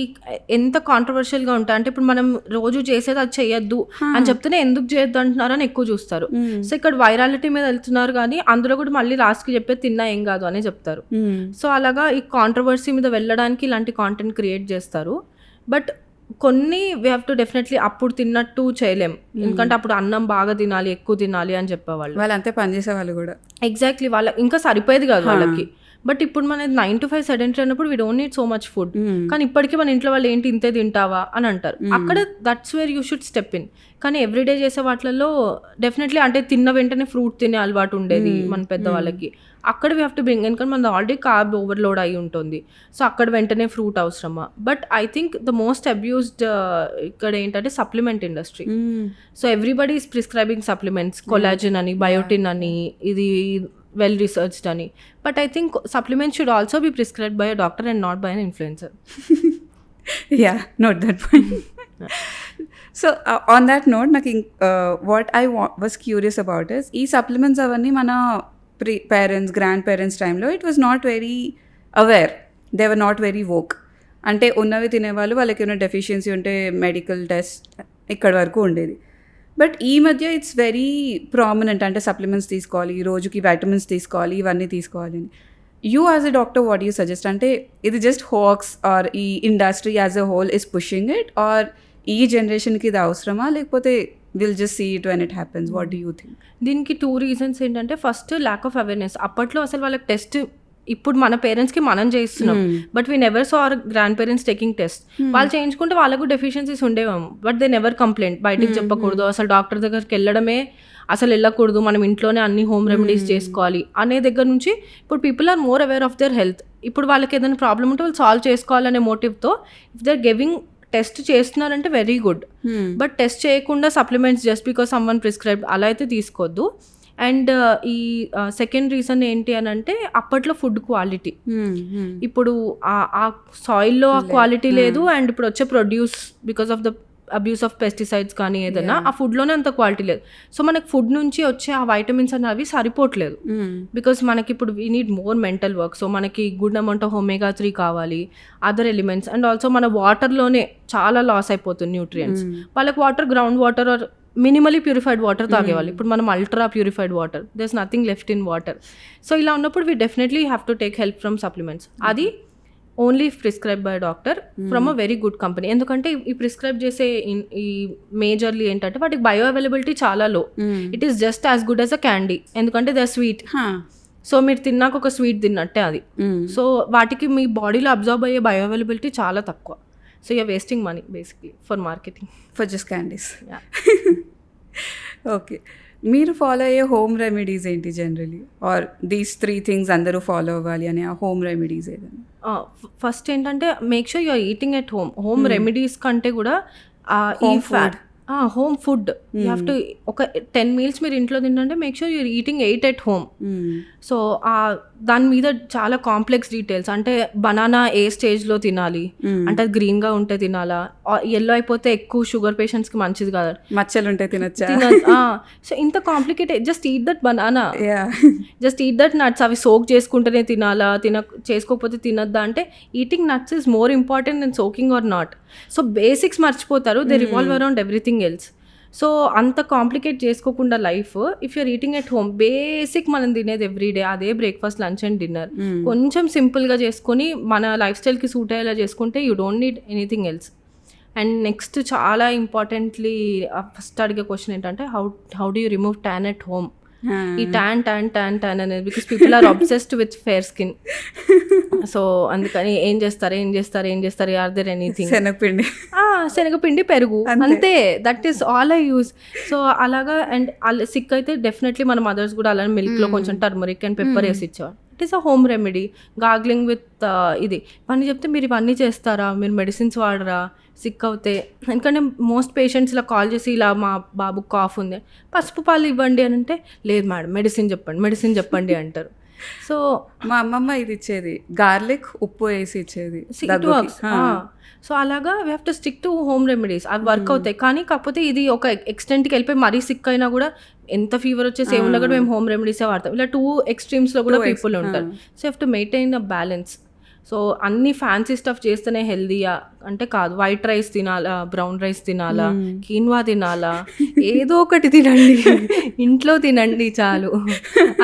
ఎంత కాంట్రవర్షియల్గా ఉంటాయి అంటే ఇప్పుడు మనం రోజు చేసేది అది చేయొద్దు అని చెప్తేనే ఎందుకు చేయొద్దు అంటున్నారు అని ఎక్కువ చూస్తారు. సో ఇక్కడ వైరాలిటీ మీద వెళ్తున్నారు కానీ అందులో కూడా మళ్ళీ లాస్ట్కి చెప్పేది తిన్నా ఏం కాదు అని చెప్తారు. సో అలాగా ఈ కాంట్రవర్సీ మీద వెళ్ళడానికి ఇలాంటి కాంటెంట్ క్రియేట్ చేస్తారు. బట్ కొన్ని వీ హ్యావ్ టు డెఫినెట్లీ అప్పుడు తిన్నట్టు చేయలేం, ఎందుకంటే అప్పుడు అన్నం బాగా తినాలి ఎక్కువ తినాలి అని చెప్పేవాళ్ళు. వాళ్ళు అంతే పనిచేసేవాళ్ళు కూడా. ఎగ్జాక్ట్లీ, వాళ్ళ ఇంకా సరిపోయేది కాదు వాళ్ళకి. బట్ ఇప్పుడు మన 9 to 5 సెడెంటరీ అన్నప్పుడు we don't need so much food. కానీ ఇప్పటికీ మన ఇంట్లో వాళ్ళు ఏంటి ఇంతే తింటావా అని అంటారు. అక్కడ that's where you should step in. కానీ ఎవ్రీడే చేసే వాటిలలో డెఫినెట్లీ అంటే తిన్న వెంటనే ఫ్రూట్ తినే అలవాటు ఉండేది మన పెద్దవాళ్ళకి. అక్కడ వీ హ్యావ్ టు బ్రింగ్, ఎందుకంటే మనది ఆల్రెడీ కార్బ్ ఓవర్లోడ్ అయి ఉంటుంది. సో అక్కడ వెంటనే ఫ్రూట్ అవసరమా? But I think the most abused ఇక్కడ ఏంటంటే supplement industry. So everybody is prescribing supplements, collagen అని, బయోటిన్ అని, ఇది వెల్ రీసెర్చ్డ్ అని. But I think supplements should also be prescribed by a doctor and not by an influencer. Yeah, note that point. So on that note, నాకు what I was curious about is ఈ supplements అవన్నీ మన parents, grandparents టైంలో it was not very aware, they were not very woke. అంటే ఉన్నవి తినేవాళ్ళు, వాళ్ళకి ఏమైనా డెఫిషియన్సీ ఉంటే మెడికల్ టెస్ట్ ఇక్కడ వరకు ఉండేది. బట్ ఈ మధ్య ఇట్స్ వెరీ ప్రామినెంట్, అంటే సప్లిమెంట్స్ తీసుకోవాలి, రోజుకి వైటమిన్స్ తీసుకోవాలి, ఇవన్నీ తీసుకోవాలి అని. You as a doctor what you suggest? అంటే ఇది జస్ట్ హోక్స్ ఆర్ ఈ industry as a whole is pushing it, or ఈ జనరేషన్కి ఇది అవసరమా, లేకపోతే will just see it when it happens? What do you think? దీనికి 2 reasons ఏంటంటే, ఫస్ట్ ల్యాక్ ఆఫ్ అవేర్నెస్. అప్పట్లో అసలు వాళ్ళకి టెస్ట్, ఇప్పుడు మన పేరెంట్స్కి మనం చేస్తున్నాం, but we never so our grandparents taking test. వాళ్ళు చేయించుకుంటే వాళ్ళకు డెఫిషియన్సీస్ ఉండేవాము, బట్ దే నెవర్ కంప్లైంట్. బయటికి చెప్పకూడదు, అసలు డాక్టర్ దగ్గరికి వెళ్ళడమే అసలు వెళ్ళకూడదు, మనం ఇంట్లోనే అన్ని హోమ్ రెమెడీస్ చేసుకోవాలి అనే దగ్గర నుంచి ఇప్పుడు people are more aware of their health. ఇప్పుడు వాళ్ళకి ఏదైనా ప్రాబ్లమ్ ఉంటే వాళ్ళు సాల్వ్ చేసుకోవాలనే మోటివ్తో if they are giving test చేస్తున్నారంటే వెరీ గుడ్. బట్ టెస్ట్ చేయకుండా supplements just because someone prescribed అలా అయితే తీసుకోవద్దు. అండ్ ఈ సెకండ్ రీజన్ ఏంటి అని అంటే, అప్పట్లో ఫుడ్ క్వాలిటీ, ఇప్పుడు ఆ సాయిల్లో ఆ క్వాలిటీ లేదు. అండ్ ఇప్పుడు వచ్చే produce because of the abuse of pesticides కానీ ఏదైనా, ఆ ఫుడ్లోనే అంత క్వాలిటీ లేదు. సో మనకి ఫుడ్ నుంచి వచ్చే ఆ వైటమిన్స్ అనేవి సరిపోవట్లేదు, బికాస్ మనకి ఇప్పుడు we need more mental work. So మనకి గుడ్ అమౌంట్ ఆఫ్ ఒమేగా 3 కావాలి, అదర్ ఎలిమెంట్స్. అండ్ ఆల్సో మన వాటర్లోనే చాలా లాస్ అయిపోతుంది న్యూట్రియంట్స్. వాళ్ళకి water, ground water or minimally purified water తాగేవాళ్ళు. ఇప్పుడు మనం ultra purified water, there is nothing left in water. So ఇలా ఉన్నప్పుడు we definitely have to take help from supplements. అది only prescribe by doctor from a very good company. ఎందుకంటే ఈ prescribe చేసే ఈ మేజర్లీ ఏంటంటే వాటికి బయో అవైలబిలిటీ చాలా లో. It is just as good as a candy, ఎందుకంటే దే ఆర్ స్వీట్. సో మీరు తిన్నాక ఒక స్వీట్ తిన్నట్టే అది. సో వాటికి మీ బాడీలో అబ్జర్వ్ అయ్యే బయో అవైలబిలిటీ చాలా తక్కువ. So you're wasting money basically for marketing, for just candies. Okay, మీరు ఫాలో అయ్యే హోమ్ రెమెడీస్ ఏంటి జనరలీ? ఆర్ దీస్ 3 థింగ్స్ అందరూ ఫాలో అవ్వాలి అని ఆ హోమ్ రెమెడీస్ ఏదైనా? ఫస్ట్ ఏంటంటే, make sure you are eating at home. Home remedies కంటే కూడా home food you have to, ఒక 10 meals మీరు ఇంట్లో తింటే make sure you're eating 8 at home. సో దాని మీద చాలా కాంప్లెక్స్ డీటెయిల్స్, అంటే బనానా ఏ స్టేజ్లో తినాలి, అంటే అది గ్రీన్గా ఉంటే తినాలా, ఎల్లో అయిపోతే ఎక్కువ షుగర్ పేషెంట్స్కి మంచిది కాదు, మచ్చలు ఉంటే తినచ్చా. సో ఇంత complicated, just eat that banana, just eat that nuts. అవి సోక్ చేసుకుంటేనే తినాలా, చేసుకోకపోతే తినద్దా అంటే, eating nuts is more important than soaking or not. So basics మర్చిపోతారు, they revolve around everything else. So అంత కాంప్లికేట్ చేసుకోకుండా life, if you're eating at home, basic మనం తినేది ఎవ్రీడే అదే బ్రేక్ఫాస్ట్, లంచ్ అండ్ డిన్నర్, కొంచెం సింపుల్గా చేసుకొని మన లైఫ్ స్టైల్కి సూట్ అయ్యేలా చేసుకుంటే you don't need anything else. And next చాలా ఇంపార్టెంట్లీ ఫస్ట్ అడిగే క్వశ్చన్ ఏంటంటే, how do you remove tan at home? ఈ ట్యాన్ అనేది because people are obsessed with fair skin. So అందుకని ఏం చేస్తారు ఆర్ దేర్ ఎనీథింగ్? శనగపిండి, పెరుగు, అంతే. That is all I use. So అలాగా. అండ్ సిక్ అయితే డెఫినెట్లీ మన మదర్స్ కూడా అలానే మిల్క్లో కొంచెం టర్మరిక్ అండ్ పెప్పర్ వేసి ఇచ్చేవారు. It is a home remedy. Gargling with ఇది ఇవన్నీ చెప్తే, మీరు ఇవన్నీ చేస్తారా, మీరు మెడిసిన్స్ వాడరా సిక్ అవుతే? ఎందుకంటే మోస్ట్ పేషెంట్స్ ఇలా కాల్ చేసి, ఇలా మా బాబుకి కాఫ్ ఉంది, పసుపు పాలు ఇవ్వండి అని అంటే, లేదు మేడం మెడిసిన్ చెప్పండి అంటారు. సో మా అమ్మమ్మ ఇది ఇచ్చేది, గార్లిక్ ఉప్పు వేసి ఇచ్చేది. సో అలాగా we have to stick to home remedies. అవి వర్క్ అవుతాయి. కానీ కాకపోతే ఇది ఒక ఎక్స్టెంట్కి వెళ్ళిపోయి మరీ సిక్ అయినా కూడా, ఎంత ఫీవర్ వచ్చేసి ఏమున్నా కూడా మేము హోమ్ రెమెడీసే వాడతాం. ఇలా 2 extremes కూడా పీపుల్ ఉంటారు. So you have to maintain a balance. So అన్ని ఫ్యాన్సీ స్టఫ్ చేస్తేనే హెల్దీయా అంటే కాదు. వైట్ రైస్ తినాలా, బ్రౌన్ రైస్ తినాలా, కీన్వా తినాలా, ఏదో ఒకటి తినండి, ఇంట్లో తినండి చాలు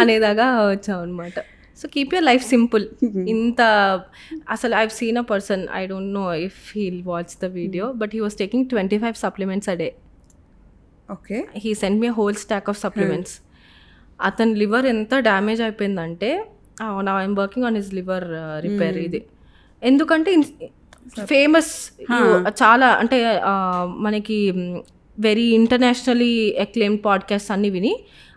అనేదాగా వచ్చాం అనమాట. So keep your life simple. ఇంత అసలు I've seen a person, I don't know if he'll watch the video, but he was taking 25 supplements a day. Okay, he send me whole stack of supplements. అతని liver ఎంత damage అయిపోయిందంటే, నా I'm working on his liver repair. ఇది ఎందుకంటే famous చాలా, అంటే మనకి very internationally acclaimed podcast అన్ని విని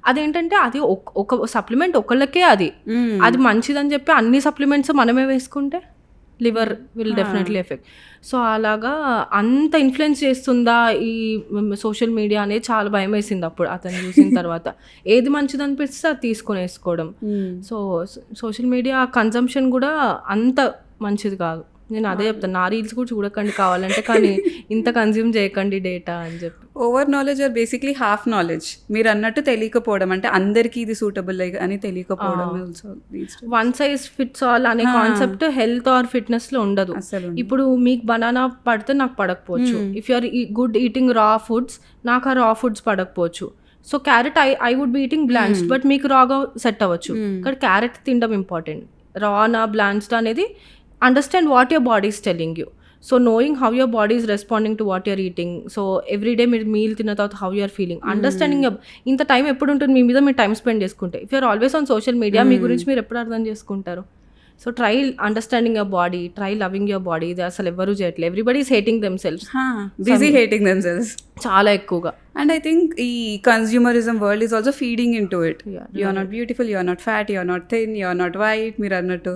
అదేంటంటే అది ఒక సప్లిమెంట్ ఒకళ్ళకే అది మంచిదని చెప్పి అన్ని సప్లిమెంట్స్ మనమే వేసుకుంటే liver will definitely effect. So అలాగా అంత ఇన్ఫ్లుయెన్స్ చేస్తుందా ఈ సోషల్ మీడియా అనేది చాలా భయం వేసింది అప్పుడు అతను చూసిన తర్వాత. ఏది మంచిది అనిపిస్తే అది తీసుకొని వేసుకోవడం. సో సోషల్ మీడియా కన్జంప్షన్ కూడా అంత మంచిది కాదు. నేను అదే చెప్తాను, నా రీల్స్ కూడా చూడకండి కావాలంటే, కానీ ఇంత కన్జ్యూమ్ చేయకండి డేటా అని చెప్పి. Over knowledge or basically half knowledge. మీరు అన్నట్టు తెలియకపోవడం, అంటే అందరికీ ఇది సూటబుల్ అని తెలియకపోవడం. వన్ సైజ్ ఫిట్స్ ఆల్ అనే కాన్సెప్ట్ హెల్త్ ఆర్ ఫిట్నెస్ లో ఉండదు. ఇప్పుడు మీకు బనానా పడితే నాకు పడకపోవచ్చు. If you are good eating raw foods, నాకు ఆ రా ఫుడ్స్ పడకపోవచ్చు. So carrot I would be eating balanced, but మీకు రాగా సెట్ అవ్వచ్చు. ఇక్కడ క్యారెట్ తినడం ఇంపార్టెంట్. రానా బ్లాన్స్డ్ అనేది understand what your body is telling you. So knowing how your body is responding to what you're eating. So every day మీరు meal తిన్న తర్వాత how you are feeling. Understanding ఇంత టైం ఎప్పుడు ఉంటుంది మీ మీద, మీరు టైం స్పెండ్ చేసుకుంటే. If you're always on social media, మీ గురించి మీరు ఎప్పుడు అర్థం చేసుకుంటారు? So try understanding your body, try loving your body. ఇది అసలు ఎవరు చేయట్లేదు. Everybody is hating themselves, busy hating themselves చాలా ఎక్కువగా. అండ్ ఐ థింక్ ఈ consumerism world is also feeding into it. You are not beautiful, you are not fat, you are not thin, you are not white, మీరు అన్నట్టు.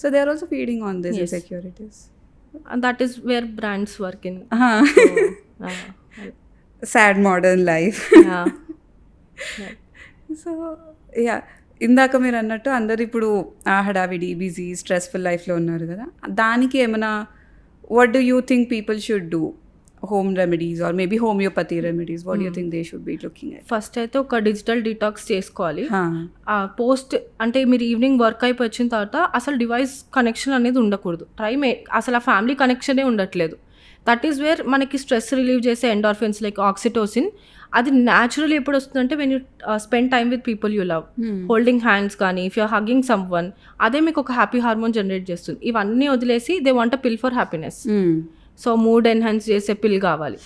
So they are also feeding on this insecurities. And that is where brands work in. Sad modern life. Yeah. So yeah, ఇందాక మీరు అన్నట్టు అందరు ఇప్పుడు హడావిడి busy stressful లైఫ్లో ఉన్నారు కదా, దానికి ఏమైనా what do you think people should do? Home remedies or maybe homeopathy remedies, what you think they should be looking at? First అయితే ఒక డిజిటల్ డిటాక్స్ చేసుకోవాలి. పోస్ట్ అంటే మీరు ఈవినింగ్ వర్క్ అయిపోయి వచ్చిన తర్వాత అసలు డివైస్ కనెక్షన్ అనేది ఉండకూడదు. అసలు ఆ ఫ్యామిలీ కనెక్షనే ఉండట్లేదు. దట్ ఈస్ వేర్ మనకి స్ట్రెస్ రిలీవ్ చేసే ఎండార్ఫిన్స్ లైక్ ఆక్సిటోసిన్, అది న్యాచురల్లీ ఎప్పుడు వస్తుందంటే when you spend time with people you love. Holding hands కానీ, if you're hugging someone, అదే మీకు ఒక హ్యాపీ హార్మోన్ జనరేట్ చేస్తుంది. ఇవన్నీ వదిలేసి they want a pill for happiness. So mood enhance చేసే పిల్ కావాలి.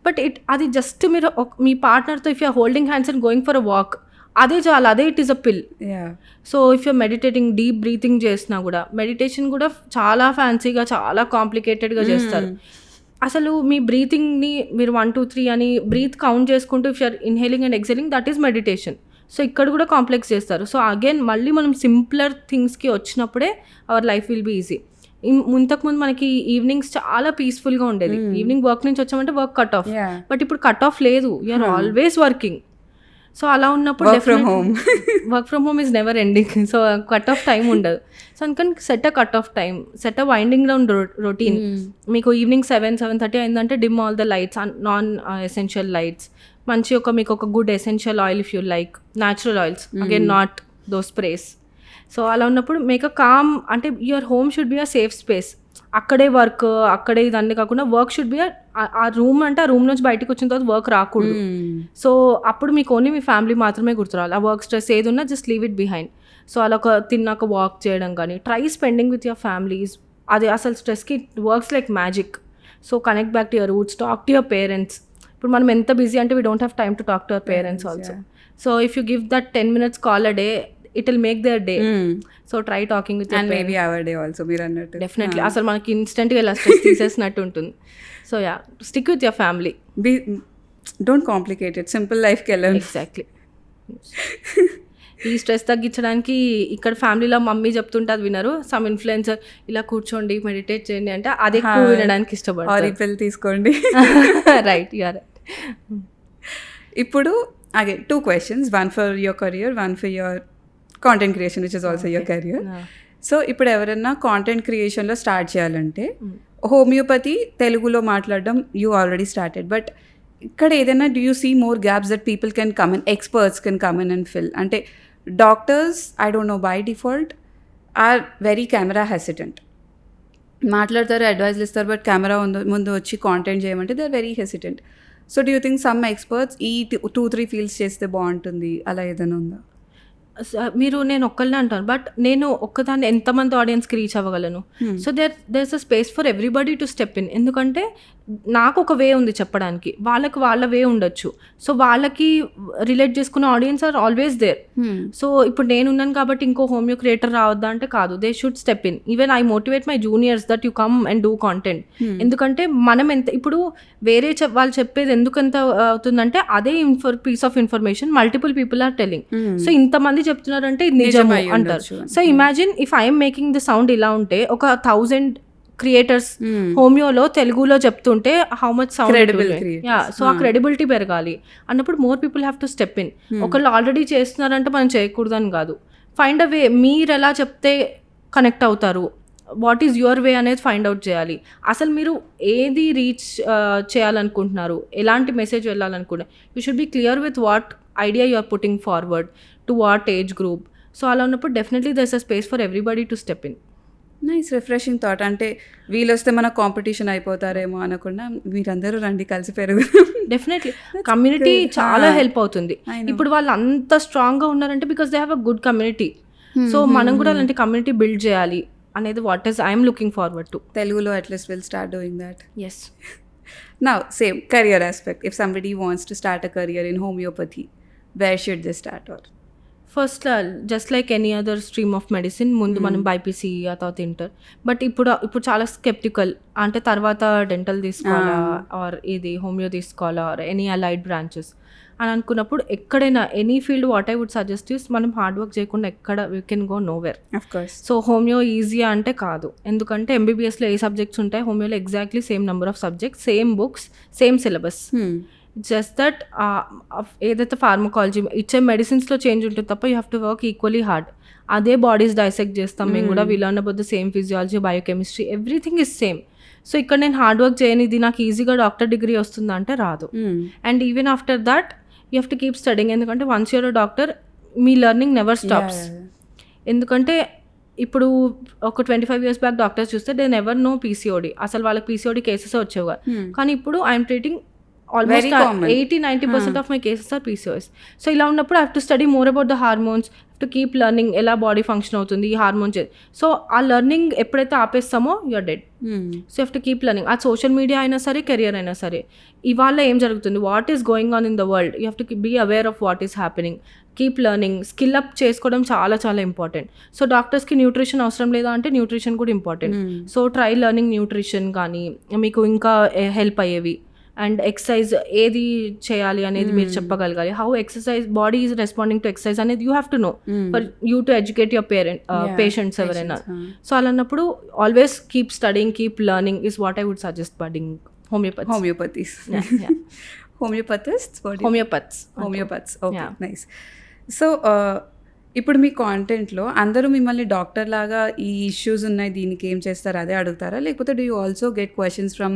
బట్ అది జస్ట్ మీరు మీ పార్ట్నర్తో if you're holding hands and going for a walk, అదే చాలా, అదే it is a pill. So if you're meditating, deep breathing చేసినా కూడా, మెడిటేషన్ కూడా చాలా ఫ్యాన్సీగా చాలా కాంప్లికేటెడ్గా చేస్తారు. అసలు మీ బ్రీతింగ్ని మీరు 1 2 3 అని బ్రీత్ కౌంట్ చేసుకుంటూ if you're inhaling and exhaling, that is meditation. So ఇక్కడ కూడా కాంప్లెక్స్ చేస్తారు. సో అగైన్ మళ్ళీ మనం సింప్లర్ థింగ్స్కి వచ్చినప్పుడే our life will be easy. ఇంతకుముందు మనకి ఈవినింగ్స్ చాలా పీస్ఫుల్గా ఉండేది. ఈవినింగ్ వర్క్ నుంచి వచ్చామంటే వర్క్ కట్ ఆఫ్, బట్ ఇప్పుడు కట్ ఆఫ్ లేదు. You're always working. సో అలా ఉన్నప్పుడు work from home is never ending. So cut off time ఉండదు. సో అందుకని set a cut off time, set a winding down routine. మీకు evening 7-7:30 అయిందంటే dim all the lights, non essential lights. మంచి మీకు ఒక good essential oil if you like, natural oils, again not though sprays. So అలా ఉన్నప్పుడు make a com, అంటే your home should be a safe space. అక్కడే work, అక్కడే ఇదన్నీ కాకుండా వర్క్ షుడ్ బి ఆ రూమ్, అంటే ఆ రూమ్ నుంచి బయటకు వచ్చిన తర్వాత వర్క్ రాకూడదు. సో అప్పుడు మీకు ఓన్లీ మీ ఫ్యామిలీ మాత్రమే గుర్తురావాలి. ఆ వర్క్ స్ట్రెస్ ఏది ఉన్నా just leave it behind. So అలా తిన్నాక వాక్ చేయడం కానీ, try spending with your families. అది అసలు స్ట్రెస్కి works like magic. So connect back to your roots, talk to your parents. ఇప్పుడు మనం ఎంత బిజీ అంటే we don't have time to talk to our parents also. So if you give that 10 minutes call a day, it will make their day. So try talking with your and parents. maybe our day also, మీరు అన్నట్టు definitely అసలు మనకి ఇన్స్టెంట్గా ఇలా stress తీసేసినట్టు ఉంటుంది. So yeah, stick with your family. Don't complicate it, simple లైఫ్కి వెళ్ళండి. Exactly. ఈ స్ట్రెస్ తగ్గించడానికి ఇక్కడ ఫ్యామిలీలో మమ్మీ చెప్తుంటే అది వినరు. సమ్ ఇన్ఫ్లుయెన్సర్ ఇలా కూర్చోండి మెడిటేట్ చేయండి అంటే అది ఎక్కువ వినడానికి ఇష్టపడతారు. ఆరిపిల్ తీసుకోండి. Right, you are right. ఇప్పుడు again 2 questions, one for your career, one for your content creation, which is also your career. So ఇప్పుడు ఎవరైనా కాంటెంట్ క్రియేషన్లో స్టార్ట్ చేయాలంటే, హోమియోపతి తెలుగులో మాట్లాడడం యూ ఆల్రెడీ స్టార్టెడ్, బట్ ఇక్కడ ఏదైనా do you see more gaps that people can come in, experts can come in and fill? అంటే doctors I don't know by default are very camera hesitant. మాట్లాడతారు, అడ్వైజ్లు ఇస్తారు, but camera ముందు వచ్చి content చేయమంటే they are very hesitant. So do you think some experts ఈ 2-3 fields చేస్తే బాగుంటుంది, అలా ఏదైనా ఉందా? మీరు నేను ఒక్కళ్ళనే అంటాను, బట్ నేను ఒక్కదాన్ని ఎంతమంది ఆడియన్స్కి రీచ్ అవ్వగలను? So there's a space for everybody to step in. ఎందుకంటే నాకు ఒక వే ఉంది చెప్పడానికి, వాళ్ళకి వాళ్ళ వే ఉండొచ్చు. సో వాళ్ళకి రిలేట్ చేసుకున్న audience are always there. So ఇప్పుడు నేనున్నాను కాబట్టి ఇంకో హోమియో క్రియేటర్ రావద్దా అంటే కాదు, they should step in. Even I motivate my juniors that you come and do content. ఎందుకంటే మనం ఎంత ఇప్పుడు వేరే వాళ్ళు చెప్పేది ఎందుకంత అవుతుందంటే అదే piece of information multiple people are telling. So ఇంతమంది చెప్తున్నారంటే ఇది నిజం అంటారు. So imagine if I'm making the sound ఇలా ఉంటే ఒక 1000 క్రియేటర్స్ హోమియోలో తెలుగులో చెప్తుంటే హౌ మచ్ సౌండ్. సో ఆ క్రెడిబిలిటీ పెరగాలి అన్నప్పుడు more people have to step in. ఒకళ్ళు ఆల్రెడీ చేస్తున్నారంటే మనం చేయకూడదని కాదు. Find a way. మీరు ఎలా చెప్తే కనెక్ట్ అవుతారు, వాట్ ఈజ్ యువర్ వే అనేది ఫైండ్ అవుట్ చేయాలి. అసలు మీరు ఏది రీచ్ చేయాలనుకుంటున్నారు, ఎలాంటి మెసేజ్ వెళ్ళాలనుకుంటున్నారు, you should be clear with what idea you are putting forward to what age group. So అలా ఉన్నప్పుడు definitely there is a space for everybody to step in. Nice refreshing thought. అంటే వీళ్ళు వస్తే మన competition అయిపోతారేమో అనకుండా మీరందరూ రండి కలిసి పెరుగు. డెఫినెట్లీ కమ్యూనిటీ చాలా హెల్ప్ అవుతుంది. ఇప్పుడు వాళ్ళు అంత స్ట్రాంగ్గా ఉన్నారంటే because they have a good community. So మనం కూడా అలాంటి కమ్యూనిటీ బిల్డ్ చేయాలి అనేది what is I'm looking forward to. తెలుగులో at least will start doing that. Yes. Now, same career aspect. If somebody wants to start a career in homeopathy, where should they start? Or first just like any other stream of medicine, ముందు మనం BiPC ఆ తర్వాత inter. But ఇప్పుడు చాలా sceptical, అంటే తర్వాత dental తీసుకోవాలా are ఇది హోమియో తీసుకోవాలా ఆర్ ఎనీ అలైడ్ బ్రాంచెస్ అని అనుకున్నప్పుడు ఎక్కడైనా any field what I would suggest is మనం హార్డ్ వర్క్ చేయకుండా ఎక్కడ we can go nowhere. So homeo easy అంటే కాదు, ఎందుకంటే ఎంబీబీఎస్లో ఏ సబ్జెక్ట్స్ ఉంటాయి, హోమియోలో exactly same number of subjects, same books, same syllabus. Just that ఏదైతే ఫార్మకాలజీ ఇచ్చే మెడిసిన్స్లో చేంజ్ ఉంటుంది తప్ప you have to work equally hard. అదే బాడీస్ డైసెక్ట్ చేస్తాం మేము కూడా, we learn about the same physiology, biochemistry, everything is same. So ఇక్కడ నేను హార్డ్ వర్క్ చేయని ఇది నాకు ఈజీగా డాక్టర్ డిగ్రీ వస్తుందా అంటే రాదు. And even after that you have to keep studying, ఎందుకంటే వన్స్ యూర్ అ డాక్టర్ మీ లెర్నింగ్ నెవర్ స్టాప్స్. ఎందుకంటే ఇప్పుడు ఒక 25 years బ్యాక్ డాక్టర్స్ చూస్తే దే నెవర్ నో పీసీఓడి, అసలు వాళ్ళకి పీసీఓడి కేసెస్ వచ్చేవి. కానీ ఇప్పుడు I'm treating almost 80-90% of my cases are PCOS. So ఇలా ఉన్నప్పుడు I have to study more about the hormones, have to keep learning ఎలా బాడీ ఫంక్షన్ అవుతుంది, ఈ హార్మోన్స్. సో ఆ లెర్నింగ్ ఎప్పుడైతే ఆపేస్తామో you're dead. So you have to keep learning. అది social media అయినా సరే, కెరియర్ అయినా సరే, ఇవాళ ఏం జరుగుతుంది, what is going on in the world, you have to be aware of what is happening. Keep learning, skill up చేసుకోవడం చాలా చాలా ఇంపార్టెంట్. సో డాక్టర్స్కి న్యూట్రిషన్ అవసరం లేదా అంటే న్యూట్రిషన్ కూడా important. So try learning nutrition కానీ మీకు ఇంకా హెల్ప్ అయ్యేవి. అండ్ ఎక్సర్సైజ్ ఏది చేయాలి అనేది మీరు చెప్పగలగాలి. How exercise body is responding to exercise అనేది you have to know for you to educate your patients ఎవరైనా. సో అలాన్నప్పుడు always keep studying, keep learning is what I would suggest budding homeopathies. Homeopaths. Okay, nice. సో ఇప్పుడు మీ కాంటెంట్లో అందరూ మిమ్మల్ని doctor లాగా ఈ ఇష్యూస్ ఉన్నాయి దీనికి ఏం చేస్తారు అదే అడుగుతారా, లేకపోతే do you also get questions from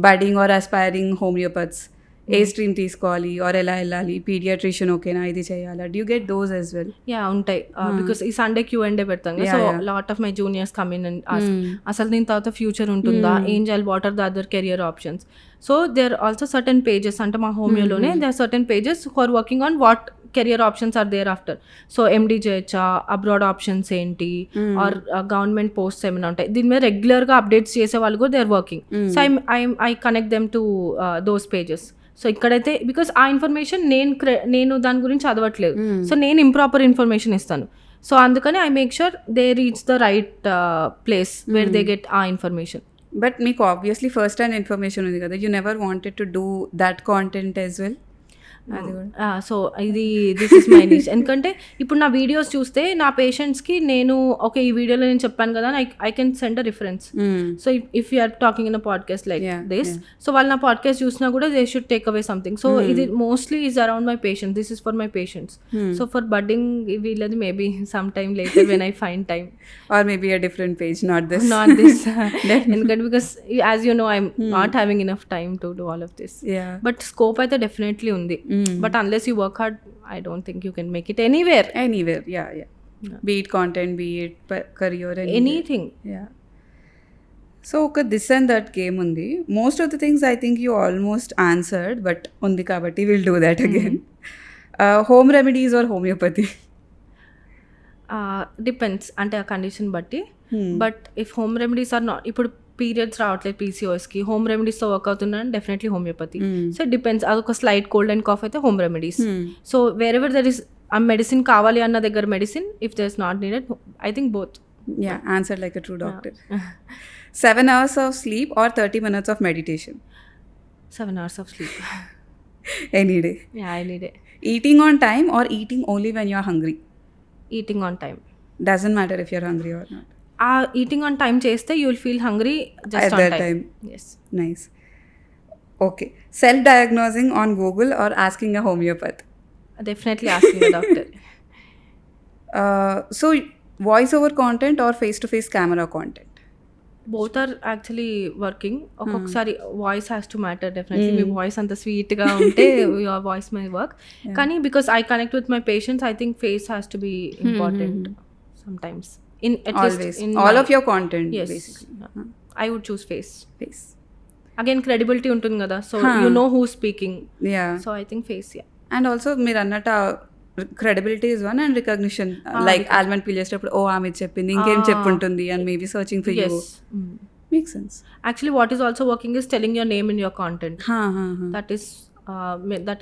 budding or aspiring homeopaths, ఏ స్ట్రీమ్ తీసుకోవాలి ఆర్ ఎలా వెళ్ళాలి, పీడియాట్రిషియన్ ఓకేనా, ఇది చేయాలా, do you get those as well? Yeah ఉంటాయి, బికాస్ ఈ సండే Q&A పెడతాం కదా. So lot of my juniors come in and ask అసలు దీని తర్వాత ఫ్యూచర్ ఉంటుందా, ఏం చేయాలి, what are the other career options. So there also certain pages, అంటే మా హోమియోలోనే there certain pages who are working on what career options are there after. So MD చేయొచ్చా, అబ్రాడ్ ఆప్షన్స్ ఏంటి, ఆర్ గవర్నమెంట్ పోస్ట్స్ ఏమైనా ఉంటాయి, దీని మీద రెగ్యులర్గా అప్డేట్స్ చేసే వాళ్ళు కూడా they are working. So I connect them to those pages. So ఇక్కడైతే బికాస్ ఆ ఇన్ఫర్మేషన్ నేను దాని గురించి చదవట్లేదు, సో నేను ఇంప్రాపర్ ఇన్ఫర్మేషన్ ఇస్తాను. సో అందుకని I make sure they reach the right place where they get ఆ ఇన్ఫర్మేషన్. బట్ మీకు ఆబ్వియస్లీ ఫస్ట్ హ్యాండ్ ఇన్ఫర్మేషన్ ఉంది కదా, you never wanted to do that content as well? So this is my niche. ఎందుకంటే ఇప్పుడు నా videos చూస్తే నా పేషెంట్స్కి నేను ఓకే ఈ వీడియోలో నేను చెప్పాను కదా, I can send a reference. So if you are talking in a podcast like this, so వాళ్ళు నా పాడ్కాస్ట్ చూసినా కూడా they should take away something. So ఇది mostly is around my patients, this is for my patients. So for budding వీళ్ళది maybe some time later when I find time, or maybe a different page, not this. ఎందుకంటే because as you know I'm not having enough time to do all of this. But scope అయితే definitely ఉంది. But unless you work hard, I don't think you can make it anywhere. Yeah. Be it content, be it career, anything. Yeah. So okay, this and that game undi. Most of the things I think you almost answered, but undi kabatti we'll do that again. Home remedies or homeopathy? Depends, ante a condition batti. But if home remedies are not, ఇప్పుడు periods రావట్లేదు పీసీఓఎస్కి home రెమెడీస్తో work అవుతున్నాను definitely homeopathy. So it depends. అదొక slight cold and cough అయితే home remedies. So wherever there is ఆ medicine కావాలి అన్న దగ్గర medicine, if there is not needed I think both. Yeah, answered like a true doctor. 7 hours of sleep or 30 minutes of meditation? 7 hours of sleep. Any day. Yeah, I need it. Eating on time or eating only when you're hungry? Eating on time. Doesn't matter if you're hungry or not. Eating on time చేస్తే you will feel hungry just At on that time. time. Yes. Nice. Okay. Self-diagnosing on Google or asking a homeopath? Definitely asking a doctor. So, voice over content or face-to-face camera content? Both are actually working. ఒక్కొక్కసారి voice has to matter definitely. మీ voice అంత స్వీట్గా ఉంటే your voice my work. కానీ because I connect with my patients I think face has to be important sometimes. In Always. All of your content, basically. I would choose face. Face. Again credibility ఉంటుంది కదా, so you know who speaking. Yeah. So I think face. And also, మీరు అన్నట్టు credibility is one and recognition. Like almond peel చేసేటప్పుడు ఓ ఆమె చెప్పింది ఇంకేం చెప్పుంటుంది and maybe searching for you. Makes sense. Actually what is also working is telling your name in your content. That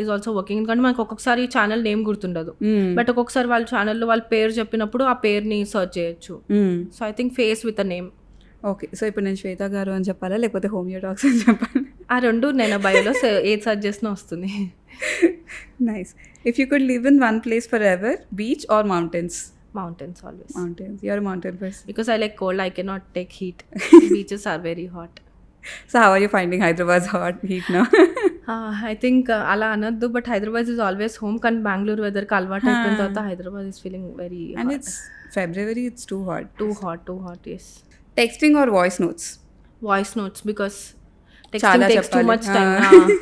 is also working. ఎందుకంటే మనకు ఒక్కొక్కసారి channel name గుర్తుండదు, but ఒక్కొక్కసారి వాళ్ళ ఛానల్లో వాళ్ళ పేరు చెప్పినప్పుడు ఆ పేరుని సర్చ్ చేయొచ్చు. So I think face with a name. Okay, so ఇప్పుడు నేను శ్వేత గారు అని చెప్పాలా లేకపోతే హోమియోటాక్స్ అని చెప్పాలి? ఆ రెండు నేను బయోలో ఏది సర్చ్ చేసినా వస్తుంది. Nice. If you could live in one place forever, beach or mountains? Mountains always. Mountains. You're a mountain person. Because I like cold, I cannot take heat. Beaches are very hot. So how are you finding Hyderabad's hot heat now? I think అలా అనొద్దు, but Hyderabad is always home. కానీ బెంగళూరు వెదర్కి అలవాటు అయిపోయిన తర్వాత Hyderabad is feeling very And it's February, it's too hot. too hot, yes. Texting or voice notes? Voice notes, because చాలా texting takes two చెప్పాలి. Much time.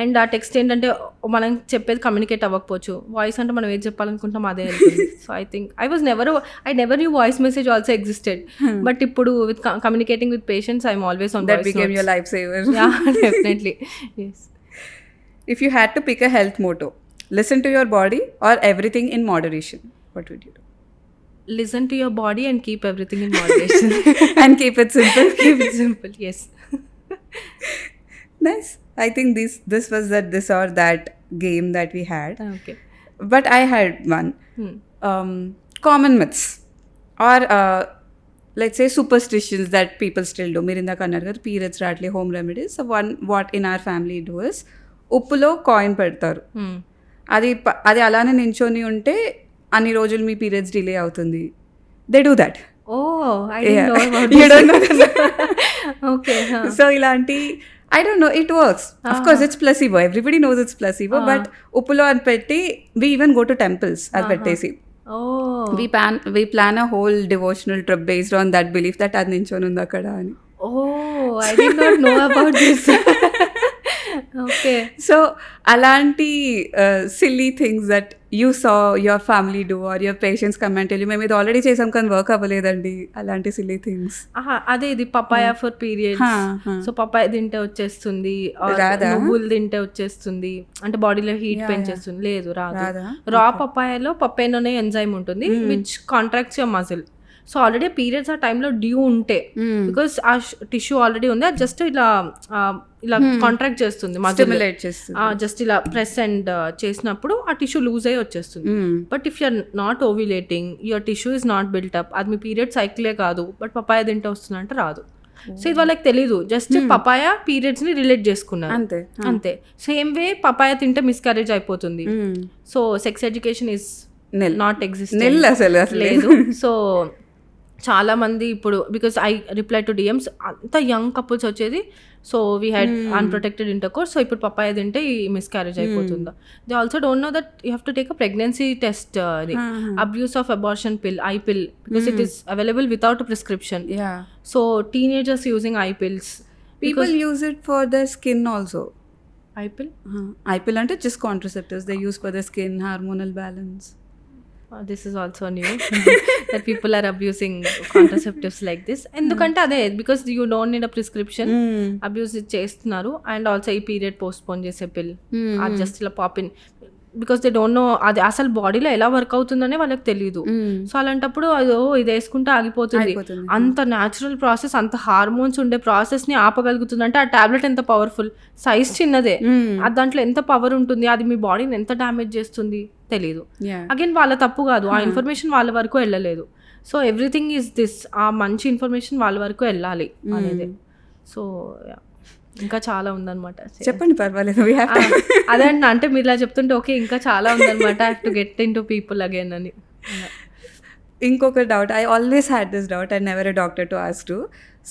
And ఆ text ఏంటంటే మనం చెప్పేది కమ్యూనికేట్ అవ్వకపోవచ్చు. వాయిస్ అంటే మనం ఏది చెప్పాలనుకుంటాం అదే వెళ్తుంది. So I think I never you voice message also existed, but ఇప్పుడు with communicating with patients I'm always on That became your lifesaver. Yeah, definitely. Yes. If you had to pick a health motto, listen to your body or everything in moderation, what would you do? Listen to your body and keep everything in moderation. And keep it simple. Keep it simple, yes. Nice. I think this was this or that game that we had. Okay. But I had one. Common myths or let's say superstitions that people still do. Meer indaka annaru kada periods ratli home remedies. So one what in our family do is uppulo coin పెడతారు. అది అలానే నించొని ఉంటే అన్ని రోజులు మీ periods delay అవుతుంది. They do that. Oh, I didn't know about You this. don't know this. Okay. So ఇలాంటి I don't know, it works. Of course, it's placebo. Everybody knows it's placebo. But uppulo అని పెట్టి we even go to temples అది పెట్టేసి. Oh. We plan a whole devotional trip based on that belief that అది నించొని ఉంది అక్కడ అని. Oh, I did not know about this. Okay. So అలాంటి silly things that you saw your family do or your patients come and tell you మేము ఇది already చేసాం కానీ వర్క్ అవ్వలేదండి, అలాంటి silly things. అదే ఇది papaya for periods. So papaya తింటే వచ్చేస్తుంది, నువ్వులు తింటే వచ్చేస్తుంది, అంటే బాడీలో హీట్ పెంచేస్తుంది. లేదు, రాదు. రా పపాయలో పప్పైననే ఎంజైమ్ ఉంటుంది which contracts your muscle. So already periods ఆ టైంలో డ్యూ ఉంటే, బికాస్ ఆ టిష్యూ ఆల్రెడీ ఉంది, అది జస్ట్ ఇలా కాంట్రాక్ట్ చేస్తుంది, జస్ట్ ఇలా ప్రెస్ అండ్ చేసినప్పుడు ఆ టిష్యూ లూజ్ అయ్యి వచ్చేస్తుంది. But if you're not ovulating, your tissue is not built up, అది మీ పీరియడ్ సైకిలే కాదు, బట్ పపాయ తింటే వస్తుందంటే రాదు. సో ఇది వాళ్ళకి తెలీదు, జస్ట్ పపాయ పీరియడ్స్ ని రిలేట్ చేసుకున్నారు అంతే. సేమ్ వే పపాయ తింటే మిస్క్యారేజ్ అయిపోతుంది. So sex education is not existent లేదు. సో చాలా మంది ఇప్పుడు, because I reply to DMs, అంత యంగ్ కపుల్స్ వచ్చేది. So we had unprotected intercourse, so ఇప్పుడు పపాయ తింటే ఈ మిస్క్యారేజ్ అయిపోతుందా. They also don't know that you have to take a pregnancy test, abuse of abortion పిల్, ఐ పిల్, because it is available without prescription. So teenagers using I pills. People use it for their skin also. I పిల్? I పిల్ అంటే just contraceptives they use for their skin, hormonal balance. This is also new that people are abusing contraceptives like this. ఎందుకంటే అదే, because you don't need a prescription, abuse చేస్తున్నారు. And also ఈ period post phone చేసే పిల్, అది just ఇలా పాపిన్ because they don't know అది అసలు బాడీలో ఎలా వర్క్ అవుతుందనే వాళ్ళకి తెలియదు. సో అలాంటప్పుడు అదో ఇది వేసుకుంటే ఆగిపోతుంది. అంత న్యాచురల్ ప్రాసెస్, అంత హార్మోన్స్ ఉండే ప్రాసెస్ని ఆపగలుగుతుంది అంటే ఆ టాబ్లెట్ ఎంత పవర్ఫుల్. సైజ్ చిన్నదే, అది దాంట్లో ఎంత పవర్ ఉంటుంది, అది మీ బాడీని ఎంత డ్యామేజ్ చేస్తుంది తెలీదు. అగైన్ వాళ్ళ తప్పు కాదు, ఆ ఇన్ఫర్మేషన్ వాళ్ళ వరకు వెళ్ళలేదు. సో ఎవ్రీథింగ్ ఈజ్ దిస్, ఆ మంచి ఇన్ఫర్మేషన్ వాళ్ళ వరకు వెళ్ళాలి అనేది. సో ఇంకా చాలా ఉందన్నమాట. చెప్పండి, పర్వాలేదు. అదే అంటే మీరు ఇలా చెప్తుంటే ఓకే ఇంకా చాలా ఉందన్నమాట. I have to get in to people again అని. ఇంకొక doubt, I always had this doubt, I never a doctor to ask to.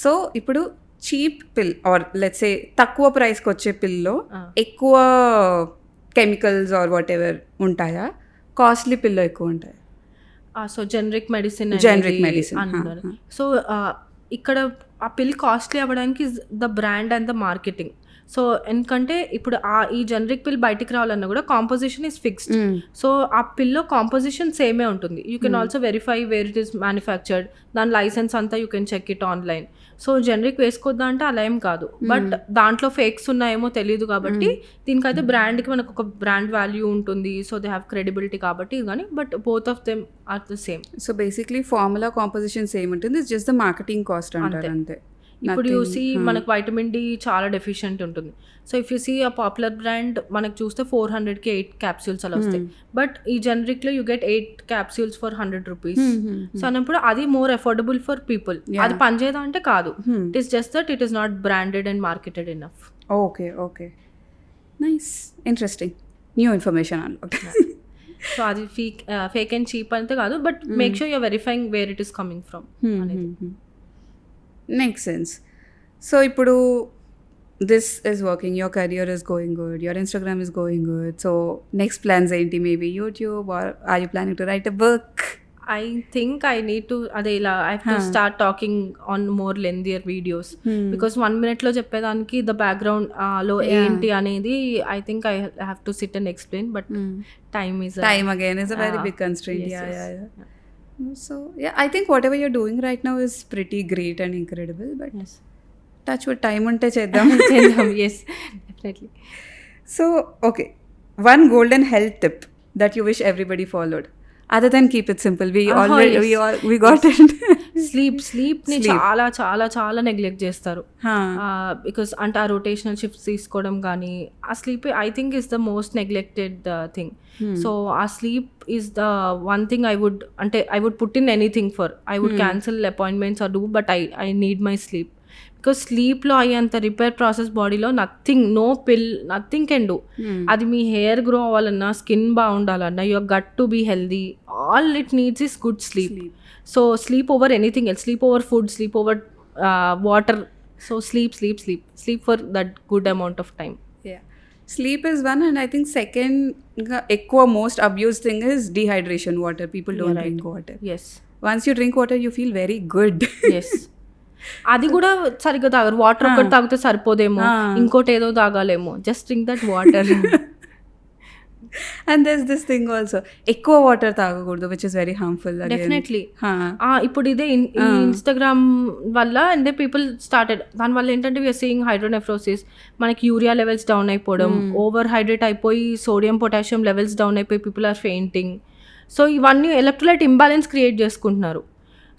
So ఇప్పుడు చీప్ పిల్ ఆర్ లెట్స్ సే తక్కువ ప్రైస్కి వచ్చే పిల్లో ఎక్కువ కెమికల్స్ ఆర్ వాట్ ఎవర్ ఉంటాయా, costly pillow ఎక్కువ ఉంటాయా? సో జనరిక్ మెడిసిన్ అంటున్నారు. సో ఇక్కడ ఆ పిల్ కాస్ట్లీ అవ్వడానికి the brand and the marketing. So ఎందుకంటే ఇప్పుడు ఈ జనరిక్ పిల్ బయటికి రావాలన్నా కూడా కాంపోజిషన్ ఈజ్ ఫిక్స్డ్. సో ఆ పిల్లో కాంపోజిషన్ సేమే ఉంటుంది. You can also verify where it is manufactured, దాని లైసెన్స్ అంతా you can check it online. So generic వేసుకోద్దా అంటే అలా ఏం కాదు, బట్ దాంట్లో ఫేక్స్ ఉన్నాయేమో తెలియదు కాబట్టి దీనికైతే బ్రాండ్కి మనకు ఒక బ్రాండ్ వాల్యూ ఉంటుంది. సో దే హ్యావ్ క్రెడిబిలిటీ కాబట్టి కానీ, but both of them are the same. So basically formula composition same ఉంటుంది, it's just the marketing cost అంటారు అంతే. ఇప్పుడు యూసీ మనకు వైటమిన్ డి చాలా డెఫిషియెంట్ ఉంటుంది. సో ఇఫ్ యూ సీ ఆ పాపులర్ బ్రాండ్ మనకు చూస్తే 400కి 8 క్యాప్సూల్స్ అలా వస్తాయి, బట్ ఈ జనరిక్లో you get 8 capsules for 100 rupees. So అన్నప్పుడు అది మోర్ అఫోర్డబుల్ ఫర్ పీపుల్. అది పనిచేయదా అంటే కాదు, it is just that it is not branded and marketed enough. Okay okay, nice, interesting, new information అన్నమాట. సో అది ఫేక్ అండ్ చీప్ అంతే కాదు, but make sure you're verifying where it is coming from అనేది. Makes sense. So ఇప్పుడు this is working, your career is going good, your Instagram is going good, so next plans ఏంటి? Maybe YouTube, or are you planning to write a book? I think I need to అదే ఇలా I have to start talking on more lengthier videos, because 1 minute లో చెప్పేదానికి the background లో ఏంటి అనేది I think I have to sit and explain, but time again is a very big constraint. Yeah. So yeah, I think whatever you're doing right now is pretty great and incredible, but touch with time unte cheddam. Yes, definitely. So okay, one golden health tip that you wish everybody followed, other than keep it simple. We got it. Sleep ని చాలా చాలా చాలా neglect చేస్తారు, because అంటే ఆ rotational shifts తీసుకోవడం కానీ ఆ sleep I think is the most neglected thing. So ఆ sleep is the one thing I would put in anything for. I would cancel appointments or do, but I need my sleep, because స్లీప్లో అయ్యేంత repair process బాడీలో nothing, no pill, nothing can do. అది మీ hair grow అవ్వాలన్నా, skin బాగుండాలన్నా, your gut to be healthy, all it needs is good sleep. So sleep over anything else, sleep over food, sleep over water. So sleep for that good amount of time. Yeah, sleep is one, and I think second ekwa most abused thing is dehydration. Water, people don't drink water. Yes, once you drink water you feel very good. Yes. అది కూడా సరిగ్గా తాగరు, water ఒకటి తాగితే సరిపోదేమో, ఇంకోటి ఏదో తాగాలేమో, just drink that water. And there's this thing also, ఎక్కువ వాటర్ తాగకూడదు, which is very harmful again. Definitely. ఇప్పుడు ఇదే ఇన్స్టాగ్రామ్ వల్ల అంటే పీపుల్ స్టార్టెడ్, దానివల్ల ఏంటంటే వీఆర్ సీయింగ్ హైడ్రోనెఫ్రోసిస్, మనకి యూరియా లెవెల్స్ డౌన్ అయిపోవడం, ఓవర్ హైడ్రేట్ అయిపోయి సోడియం పొటాషియం లెవెల్స్ డౌన్ అయిపోయి పీపుల్ ఆర్ ఫెయింటింగ్. సో ఇవన్నీ ఎలక్ట్రోలైట్ ఇంబ్యాలెన్స్ క్రియేట్ చేసుకుంటున్నారు.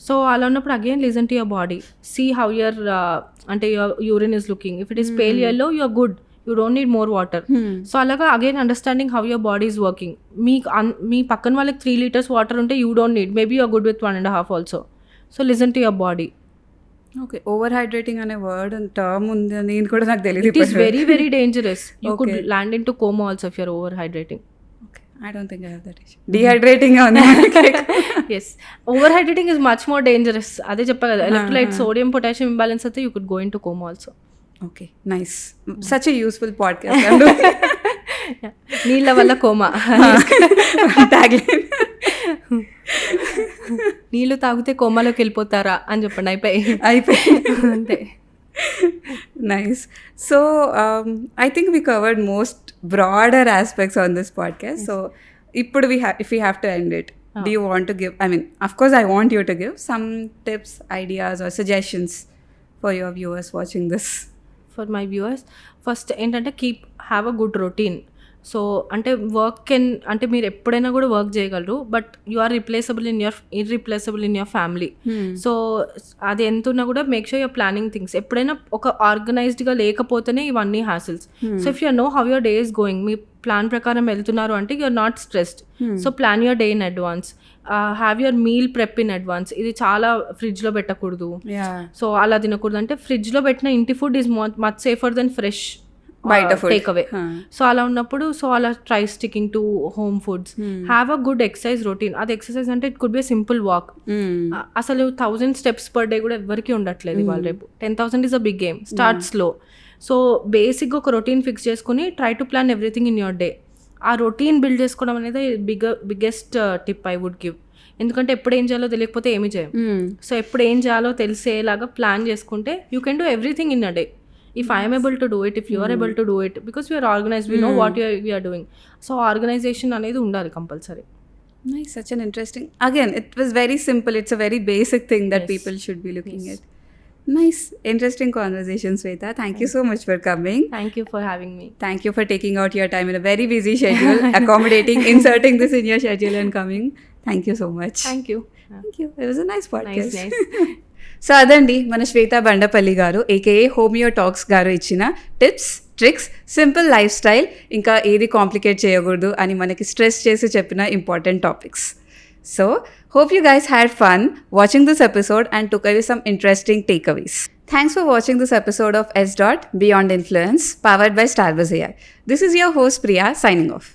సో అలా ఉన్నప్పుడు again listen to your body, see how your అంటే your urine is looking. If it is pale yellow, you are good, you don't need more water. So అలాగా again understanding how your body is working. మీ పక్కన వాళ్ళకి 3 liters water ఉంటే you don't need, maybe you are good with 1.5 also. So listen to your body. Okay, over hydrating అనే word and term ఉంది అని కూడా నాకు తెలియదు. It is very very dangerous. You could land into coma also if you're over hydrating. I don't think I have that issue. Dehydrating on yes, overhydrating is much more dangerous. Ade cheppa kada, electrolyte sodium potassium imbalance aithe you could go into coma also. Okay, nice. Such a useful podcast. నీళ్ళ వల్ల coma tagline. నీళ్ళు తాగితే కోమాలోకి వెళ్ళిపోతారా అని చెప్పండి, అయిపోయి అంతే. Nice. So I think we covered most broader aspects on this podcast. Yes. So if we have to end it, do you want to give, I mean, of course I want you to give some tips, ideas or suggestions for your viewers watching this. For my viewers, first ఏంటంటే have a good routine. So అంటే అంటే మీరు ఎప్పుడైనా కూడా work చేయగలరు, but you are irreplaceable in your family. So అది ఎంత ఉన్నా కూడా make sure your planning things. ఎప్పుడైనా ఒక ఆర్గనైజ్డ్గా లేకపోతేనే ఇవన్నీ hassles. So if you know how your day is going, మీ ప్లాన్ ప్రకారం వెళ్తున్నారు అంటే you're not stressed. So plan your day in advance, have your meal prep in advance. ఇది చాలా ఫ్రిడ్జ్లో పెట్టకూడదు, సో అలా తినకూడదు. అంటే ఫ్రిడ్జ్లో పెట్టిన ఇంటి food is much safer than fresh బయట టేక్ అవే. సో అలా ఉన్నప్పుడు సో అలా try sticking to home foods. Have a good exercise routine. అది ఎక్సర్సైజ్ అంటే it could be simple walk. అసలు 1000 steps per day కూడా ఎవరికి ఉండట్లేదు ఇవాళ రేపు. 10,000 is a big game. Start slow. So బేసిక్గా ఒక రొటీన్ ఫిక్స్ చేసుకుని try to plan everything in your day. ఆ రొటీన్ బిల్డ్ చేసుకోవడం అనేది biggest tip I would give. ఎందుకంటే ఎప్పుడు ఏం చేయాలో తెలియకపోతే ఏమి చేయం. సో ఎప్పుడు ఏం చేయాలో తెలిసేలాగా ప్లాన్ చేసుకుంటే you can do everything in a day. If I am able to do it, if you are able to do it, because we are organized, we know what we are doing. So organization అనేది ఉండాలి compulsory. Nice, such an interesting. Again, it was very simple. It's a very basic thing that people should be looking at. Nice, interesting conversation, Sweta. Thank you so much for coming. Thank you for having me. Thank you for taking out your time in a very busy schedule, accommodating, inserting this in your schedule and coming. Thank you so much. Thank you. Thank you. It was a nice podcast. Nice. So అదండి మన శ్వేత బండపల్లి గారు AKA homeo talks గారు ఇచ్చిన tips, tricks, simple life style, ఇంకా ఏది complicate చేయకూడదు అని మనకి స్ట్రెస్ చేసి చెప్పిన important topics. So hope you guys had fun watching this episode and took away some interesting takeaways. Thanks for watching this episode of S. Beyond Influence, powered by Starbuzz AI. This is your host Priya signing off.